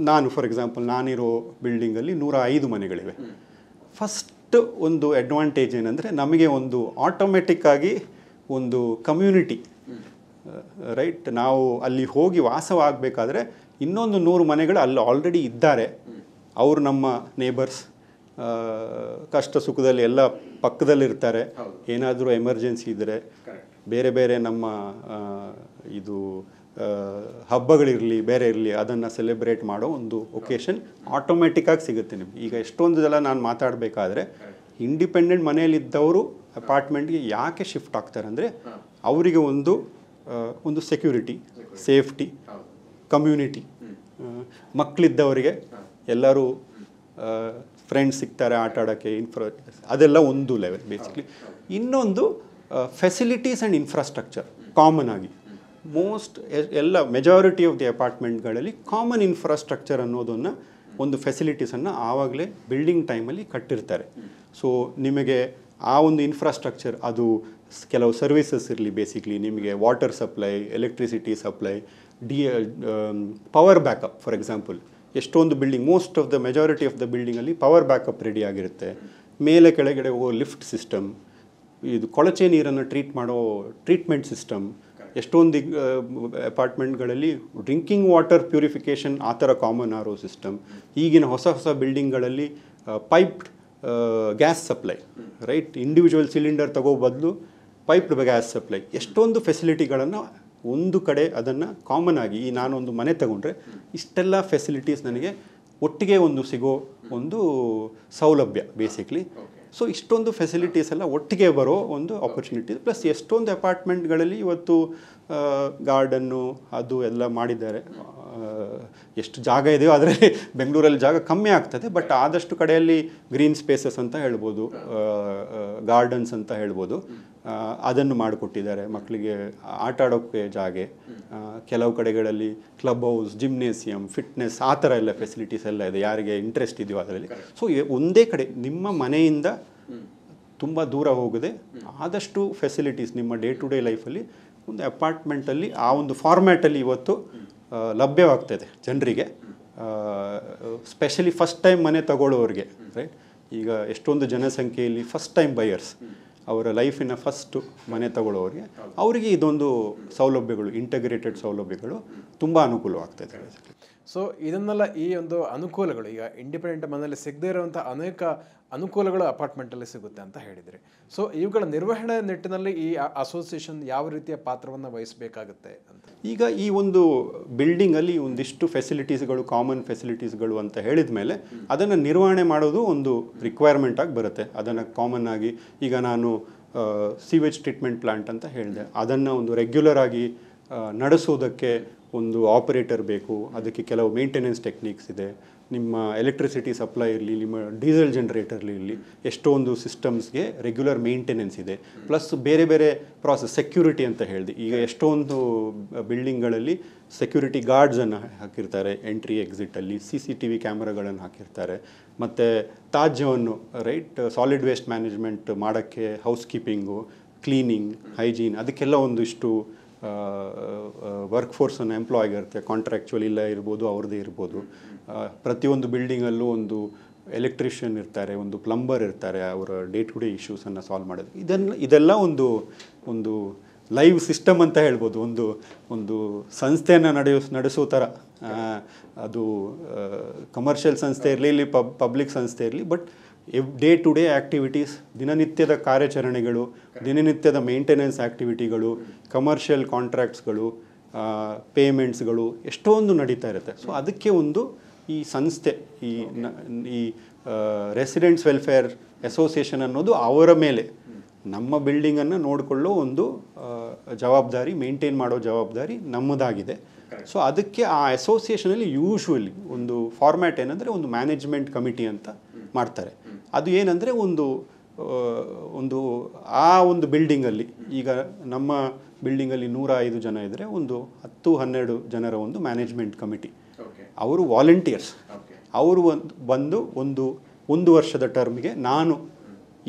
ನಾನು ಫಾರ್ ಎಕ್ಸಾಂಪಲ್ ನಾನಿರೋ ಬಿಲ್ಡಿಂಗಲ್ಲಿ 105 ಮನೆಗಳಿವೆ. ಫಸ್ಟ್ ಒಂದು ಅಡ್ವಾಂಟೇಜ್ ಏನಂದರೆ ನಮಗೆ ಆಟೋಮೆಟಿಕ್ ಆಗಿ ಒಂದು ಕಮ್ಯುನಿಟಿ, ರೈಟ್? ನಾವು ಅಲ್ಲಿ ಹೋಗಿ ವಾಸವಾಗಬೇಕಾದ್ರೆ ಇನ್ನೊಂದು 100 ಮನೆಗಳು ಅಲ್ಲಿ ಆಲ್ರೆಡಿ ಇದ್ದಾರೆ. ಅವರು ನಮ್ಮ ನೇಬರ್ಸ್, ಕಷ್ಟ ಸುಖದಲ್ಲಿ ಎಲ್ಲ ಪಕ್ಕದಲ್ಲಿರ್ತಾರೆ. ಏನಾದರೂ ಎಮರ್ಜೆನ್ಸಿ ಇದ್ದರೆ, ಬೇರೆ ಬೇರೆ ನಮ್ಮ ಇದು ಹಬ್ಬಗಳಿರಲಿ ಬೇರೆ ಇರಲಿ, ಅದನ್ನು ಸೆಲೆಬ್ರೇಟ್ ಮಾಡೋ ಒಂದು ಒಕೇಶನ್ ಆಟೋಮೆಟಿಕ್ಕಾಗಿ ಸಿಗುತ್ತೆ ನಿಮ್ಗೆ. ಈಗ ಎಷ್ಟೊಂದು ಸಲ ನಾನು ಮಾತಾಡಬೇಕಾದ್ರೆ ಇಂಡಿಪೆಂಡೆಂಟ್ ಮನೆಯಲ್ಲಿದ್ದವರು ಅಪಾರ್ಟ್ಮೆಂಟ್ಗೆ ಯಾಕೆ ಶಿಫ್ಟ್ ಆಗ್ತಾರೆ ಅಂದರೆ ಅವರಿಗೆ ಒಂದು ಸೆಕ್ಯೂರಿಟಿ, ಸೇಫ್ಟಿ, ಕಮ್ಯುನಿಟಿ. ಮಕ್ಕಳಿದ್ದವರಿಗೆ ಎಲ್ಲರೂ ಫ್ರೆಂಡ್ಸ್ ಸಿಗ್ತಾರೆ ಆಟ ಆಡೋಕ್ಕೆ, ಅದೆಲ್ಲ ಒಂದು ಲೆವೆಲ್ ಬೇಸಿಕ್ಲಿ. ಇನ್ನೊಂದು ಫೆಸಿಲಿಟೀಸ್ ಆ್ಯಂಡ್ ಇನ್ಫ್ರಾಸ್ಟ್ರಕ್ಚರ್ ಕಾಮನ್ ಆಗಿ ಎಲ್ಲ ಮೆಜಾರಿಟಿ ಆಫ್ ದಿ ಅಪಾರ್ಟ್ಮೆಂಟ್ಗಳಲ್ಲಿ ಕಾಮನ್ ಇನ್ಫ್ರಾಸ್ಟ್ರಕ್ಚರ್ ಅನ್ನೋದನ್ನು, ಒಂದು ಫೆಸಿಲಿಟೀಸನ್ನು ಆವಾಗಲೇ ಬಿಲ್ಡಿಂಗ್ ಟೈಮಲ್ಲಿ ಕಟ್ಟಿರ್ತಾರೆ. ಸೊ ನಿಮಗೆ ಆ ಒಂದು ಇನ್ಫ್ರಾಸ್ಟ್ರಕ್ಚರ್, ಅದು ಕೆಲವು ಸರ್ವಿಸಸ್ ಇರಲಿ, ಬೇಸಿಕ್ಲಿ ನಿಮಗೆ water supply, electricity supply, power backup. For example ಎಷ್ಟೊಂದು building, most of the majority of the ಬಿಲ್ಡಿಂಗಲ್ಲಿ ಪವರ್ ಬ್ಯಾಕಪ್ ರೆಡಿ ಆಗಿರುತ್ತೆ. ಮೇಲೆ ಕೆಳಗಡೆ ಲಿಫ್ಟ್ ಸಿಸ್ಟಮ್, ಇದು ಕೊಳಚೆ ನೀರನ್ನು ಟ್ರೀಟ್ ಮಾಡೋ ಟ್ರೀಟ್ಮೆಂಟ್ ಸಿಸ್ಟಮ್. ಎಷ್ಟೊಂದು ಅಪಾರ್ಟ್ಮೆಂಟ್ಗಳಲ್ಲಿ ಡ್ರಿಂಕಿಂಗ್ ವಾಟರ್ ಪ್ಯೂರಿಫಿಕೇಷನ್ ಆ ಥರ ಕಾಮನ್ ಆರೋ ಸಿಸ್ಟಮ್. ಈಗಿನ ಹೊಸ ಬಿಲ್ಡಿಂಗ್ಗಳಲ್ಲಿ piped gas supply, right? Individual cylinder ತಗೋ ಬದಲು ಪೈಪ್ಡ್ ಗ್ಯಾಸ್ ಸಪ್ಲೈ. ಎಷ್ಟೊಂದು ಫೆಸಿಲಿಟಿಗಳನ್ನು ಒಂದು ಕಡೆ ಅದನ್ನು ಕಾಮನ್ ಆಗಿ, ನಾನೊಂದು ಮನೆ ತಗೊಂಡ್ರೆ ಇಷ್ಟೆಲ್ಲ ಫೆಸಿಲಿಟೀಸ್ ನನಗೆ ಒಟ್ಟಿಗೆ ಸಿಗೋ ಒಂದು ಸೌಲಭ್ಯ ಬೇಸಿಕ್ಲಿ. ಸೊ ಇಷ್ಟೊಂದು ಫೆಸಿಲಿಟೀಸ್ ಎಲ್ಲ ಒಟ್ಟಿಗೆ ಬರೋ ಒಂದು ಆಪರ್ಚುನಿಟಿ. ಪ್ಲಸ್ ಎಷ್ಟೊಂದು ಅಪಾರ್ಟ್ಮೆಂಟ್ಗಳಲ್ಲಿ ಇವತ್ತು ಗಾರ್ಡನ್ನು ಅದು ಎಲ್ಲ ಮಾಡಿದ್ದಾರೆ. ಎಷ್ಟು ಜಾಗ ಇದೆಯೋ ಅದರಲ್ಲಿ ಬೆಂಗಳೂರಲ್ಲಿ ಜಾಗ ಕಮ್ಮಿ ಆಗ್ತದೆ, ಬಟ್ ಆದಷ್ಟು ಕಡೆಯಲ್ಲಿ ಗ್ರೀನ್ ಸ್ಪೇಸಸ್ ಅಂತ ಹೇಳ್ಬೋದು, ಗಾರ್ಡನ್ಸ್ ಅಂತ ಹೇಳ್ಬೋದು, ಅದನ್ನು ಮಾಡಿಕೊಟ್ಟಿದ್ದಾರೆ. ಮಕ್ಕಳಿಗೆ ಆಟ ಆಡೋಕ್ಕೆ ಜಾಗ, ಕೆಲವು ಕಡೆಗಳಲ್ಲಿ ಕ್ಲಬ್ ಹೌಸ್, ಜಿಮ್ನೇಸಿಯಂ, ಫಿಟ್ನೆಸ್, ಆ ಥರ ಎಲ್ಲ ಫೆಸಿಲಿಟೀಸ್ ಎಲ್ಲ ಇದೆ, ಯಾರಿಗೆ ಇಂಟ್ರೆಸ್ಟ್ ಇದೆಯೋ ಅದರಲ್ಲಿ. ಸೊ ಒಂದೇ ಕಡೆ ನಿಮ್ಮ ಮನೆಯಿಂದ ತುಂಬ ದೂರ ಹೋಗದೆ ಆದಷ್ಟು ಫೆಸಿಲಿಟೀಸ್ ನಿಮ್ಮ ಡೇ ಟು ಡೇ ಲೈಫಲ್ಲಿ ಒಂದು ಅಪಾರ್ಟ್ಮೆಂಟಲ್ಲಿ ಆ ಒಂದು ಫಾರ್ಮ್ಯಾಟಲ್ಲಿ ಇವತ್ತು ಲಭ್ಯವಾಗ್ತಾಯಿದೆ ಜನರಿಗೆ. ಸ್ಪೆಷಲಿ ಫಸ್ಟ್ ಟೈಮ್ ಮನೆ ತಗೊಳ್ಳೋರಿಗೆ, ರೈಟ್? ಈಗ ಎಷ್ಟೊಂದು ಜನಸಂಖ್ಯೆಯಲ್ಲಿ ಫಸ್ಟ್ ಟೈಮ್ ಬಯರ್ಸ್, ಅವರ ಲೈಫಿನ ಫಸ್ಟು ಮನೆ ತಗೊಳ್ಳೋರಿಗೆ, ಅವರಿಗೆ ಇದೊಂದು ಸೌಲಭ್ಯಗಳು, ಇಂಟಗ್ರೇಟೆಡ್ ಸೌಲಭ್ಯಗಳು ತುಂಬ ಅನುಕೂಲವಾಗ್ತಾಯಿದೆ. ಸೊ ಇದನ್ನೆಲ್ಲ, ಈ ಒಂದು ಅನುಕೂಲಗಳು, ಈಗ ಇಂಡಿಪೆಂಡೆಂಟ್ ಮನೆಯಲ್ಲಿ ಸಿಗದೇ ಇರುವಂಥ ಅನೇಕ ಅನುಕೂಲಗಳು ಅಪಾರ್ಟ್ಮೆಂಟಲ್ಲಿ ಸಿಗುತ್ತೆ ಅಂತ ಹೇಳಿದರೆ, ಸೊ ಇವುಗಳ ನಿರ್ವಹಣೆ ನಿಟ್ಟಿನಲ್ಲಿ ಈ ಅಸೋಸಿಯೇಷನ್ ಯಾವ ರೀತಿಯ ಪಾತ್ರವನ್ನು ವಹಿಸಬೇಕಾಗುತ್ತೆ ಅಂತ? ಈಗ ಈ ಒಂದು ಬಿಲ್ಡಿಂಗಲ್ಲಿ ಒಂದಿಷ್ಟು ಫೆಸಿಲಿಟೀಸ್ಗಳು, ಕಾಮನ್ ಫೆಸಿಲಿಟೀಸ್ಗಳು ಅಂತ ಹೇಳಿದ ಮೇಲೆ ಅದನ್ನು ನಿರ್ವಹಣೆ ಮಾಡೋದು ಒಂದು ರಿಕ್ವೈರ್ಮೆಂಟ್ ಆಗಿ ಬರುತ್ತೆ. ಅದನ್ನು ಕಾಮನ್ ಆಗಿ, ಈಗ ನಾನು ಸೀವೇಜ್ ಟ್ರೀಟ್ಮೆಂಟ್ ಪ್ಲಾಂಟ್ ಅಂತ ಹೇಳಿದೆ, ಅದನ್ನು ಒಂದು ರೆಗ್ಯುಲರ್ ಆಗಿ ನಡೆಸೋದಕ್ಕೆ ಒಂದು ಆಪರೇಟರ್ ಬೇಕು. ಅದಕ್ಕೆ ಕೆಲವು ಮೇಂಟೆನೆನ್ಸ್ ಟೆಕ್ನಿಕ್ಸ್ ಇದೆ. ನಿಮ್ಮ ಎಲೆಕ್ಟ್ರಿಸಿಟಿ ಸಪ್ಲೈ ಇರಲಿ, ನಿಮ್ಮ ಡೀಸೆಲ್ ಜನರೇಟರ್ ಇರಲಿ, ಎಷ್ಟೊಂದು ಸಿಸ್ಟಮ್ಸ್ಗೆ ರೆಗ್ಯುಲರ್ ಮೇಂಟೆನೆನ್ಸ್ ಇದೆ. ಪ್ಲಸ್ ಬೇರೆ ಬೇರೆ ಪ್ರಾಸೆಸ್, ಸೆಕ್ಯೂರಿಟಿ ಅಂತ ಹೇಳಿದೆ. ಈಗ ಎಷ್ಟೊಂದು ಬಿಲ್ಡಿಂಗ್ಗಳಲ್ಲಿ ಸೆಕ್ಯೂರಿಟಿ ಗಾರ್ಡ್ಸನ್ನು ಹಾಕಿರ್ತಾರೆ, ಎಂಟ್ರಿ ಎಕ್ಸಿಟಲ್ಲಿ CCTV ಕ್ಯಾಮ್ರಾಗಳನ್ನು ಹಾಕಿರ್ತಾರೆ. ಮತ್ತು ತ್ಯಾಜ್ಯವನ್ನು, ರೈಟ್, ಸಾಲಿಡ್ ವೇಸ್ಟ್ ಮ್ಯಾನೇಜ್ಮೆಂಟ್ ಮಾಡೋಕ್ಕೆ ಹೌಸ್ ಕೀಪಿಂಗು, ಕ್ಲೀನಿಂಗ್, ಹೈಜೀನ್, ಅದಕ್ಕೆಲ್ಲ ಒಂದಿಷ್ಟು ವರ್ಕ್ ಫೋರ್ಸನ್ನು ಎಂಪ್ಲಾಯ್ ಆಗಿರುತ್ತೆ, ಕಾಂಟ್ರಾಕ್ಚುವಲ್ ಇಲ್ಲ ಇರ್ಬೋದು, ಅವ್ರದ್ದೇ ಇರ್ಬೋದು. ಪ್ರತಿಯೊಂದು ಬಿಲ್ಡಿಂಗಲ್ಲೂ ಒಂದು ಎಲೆಕ್ಟ್ರಿಷಿಯನ್ ಇರ್ತಾರೆ, ಒಂದು ಪ್ಲಂಬರ್ ಇರ್ತಾರೆ, ಅವರ ಡೇ ಟು ಡೇ ಇಶ್ಯೂಸನ್ನು ಸಾಲ್ವ್ ಮಾಡೋದು. ಇದೆಲ್ಲ ಒಂದು ಲೈವ್ ಸಿಸ್ಟಮ್ ಅಂತ ಹೇಳ್ಬೋದು, ಒಂದು ಸಂಸ್ಥೆಯನ್ನು ನಡೆಸೋ ಥರ. ಅದು ಕಮರ್ಷಿಯಲ್ ಸಂಸ್ಥೆ ಇರಲಿ, ಇಲ್ಲಿ ಪಬ್ಲಿಕ್ ಸಂಸ್ಥೆ ಇರಲಿ, but day to day activities, ದಿನನಿತ್ಯದ ಕಾರ್ಯಾಚರಣೆಗಳು, ದಿನನಿತ್ಯದ ಮೇಂಟೆನೆನ್ಸ್ ಆ್ಯಕ್ಟಿವಿಟಿಗಳು, ಕಮರ್ಷಿಯಲ್ ಕಾಂಟ್ರಾಕ್ಟ್ಸ್ಗಳು, ಪೇಮೆಂಟ್ಸ್ಗಳು ಎಷ್ಟೊಂದು ನಡೀತಾ ಇರುತ್ತೆ. ಸೊ ಅದಕ್ಕೆ ಈ ಸಂಸ್ಥೆ, ಈ ರೆಸಿಡೆಂಟ್ಸ್ ವೆಲ್ಫೇರ್ ಅಸೋಸಿಯೇಷನ್ ಅನ್ನೋದು ಅವರ ಮೇಲೆ ನಮ್ಮ ಬಿಲ್ಡಿಂಗನ್ನು ನೋಡಿಕೊಳ್ಳೋ ಒಂದು ಜವಾಬ್ದಾರಿ, ಮೇಂಟೈನ್ ಮಾಡೋ ಜವಾಬ್ದಾರಿ ನಮ್ಮದಾಗಿದೆ. ಸೊ ಅದಕ್ಕೆ ಆ ಅಸೋಸಿಯೇಷನಲ್ಲಿ ಯೂಶ್ವಲಿ ಒಂದು ಫಾರ್ಮ್ಯಾಟ್ ಏನಂದರೆ ಒಂದು ಮ್ಯಾನೇಜ್ಮೆಂಟ್ ಕಮಿಟಿ ಅಂತ ಮಾಡ್ತಾರೆ. ಅದು ಏನಂದರೆ ಒಂದು ಬಿಲ್ಡಿಂಗಲ್ಲಿ, ಈಗ ನಮ್ಮ ಬಿಲ್ಡಿಂಗಲ್ಲಿ 105 ಜನ ಇದ್ದರೆ ಒಂದು 10-12 ಜನರ ಒಂದು ಮ್ಯಾನೇಜ್ಮೆಂಟ್ ಕಮಿಟಿ. ಅವರು ವಾಲಂಟಿಯರ್ಸ್. ಅವರು ಬಂದು ಒಂದು ವರ್ಷದ ಟರ್ಮ್ಗೆ ನಾನು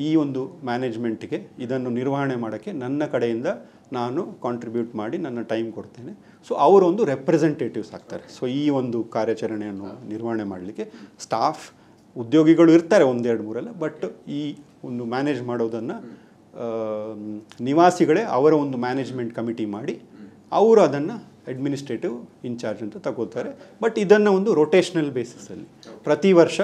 ಈ ಒಂದು ಮ್ಯಾನೇಜ್ಮೆಂಟ್ಗೆ ಇದನ್ನು ನಿರ್ವಹಣೆ ಮಾಡೋಕ್ಕೆ ನನ್ನ ಕಡೆಯಿಂದ ನಾನು ಕಾಂಟ್ರಿಬ್ಯೂಟ್ ಮಾಡಿ ನನ್ನ ಟೈಮ್ ಕೊಡ್ತೇನೆ. ಸೊ ಅವರೊಂದು ರೆಪ್ರೆಸೆಂಟೇಟಿವ್ಸ್ ಆಗ್ತಾರೆ. ಸೊ ಈ ಒಂದು ಕಾರ್ಯಾಚರಣೆಯನ್ನು ನಿರ್ವಹಣೆ ಮಾಡಲಿಕ್ಕೆ ಸ್ಟಾಫ್, ಉದ್ಯೋಗಿಗಳು ಇರ್ತಾರೆ 1-2-3, ಬಟ್ ಈ ಒಂದು ಮ್ಯಾನೇಜ್ ಮಾಡೋದನ್ನು ನಿವಾಸಿಗಳೇ ಅವರ ಒಂದು ಮ್ಯಾನೇಜ್ಮೆಂಟ್ ಕಮಿಟಿ ಮಾಡಿ ಅವರು ಅದನ್ನು ಅಡ್ಮಿನಿಸ್ಟ್ರೇಟಿವ್ ಇನ್ಚಾರ್ಜ್ ಅಂತ ತಗೋತಾರೆ. ಬಟ್ ಇದನ್ನು ಒಂದು ರೊಟೇಷ್ನಲ್ ಬೇಸಿಸಲ್ಲಿ ಪ್ರತಿ ವರ್ಷ,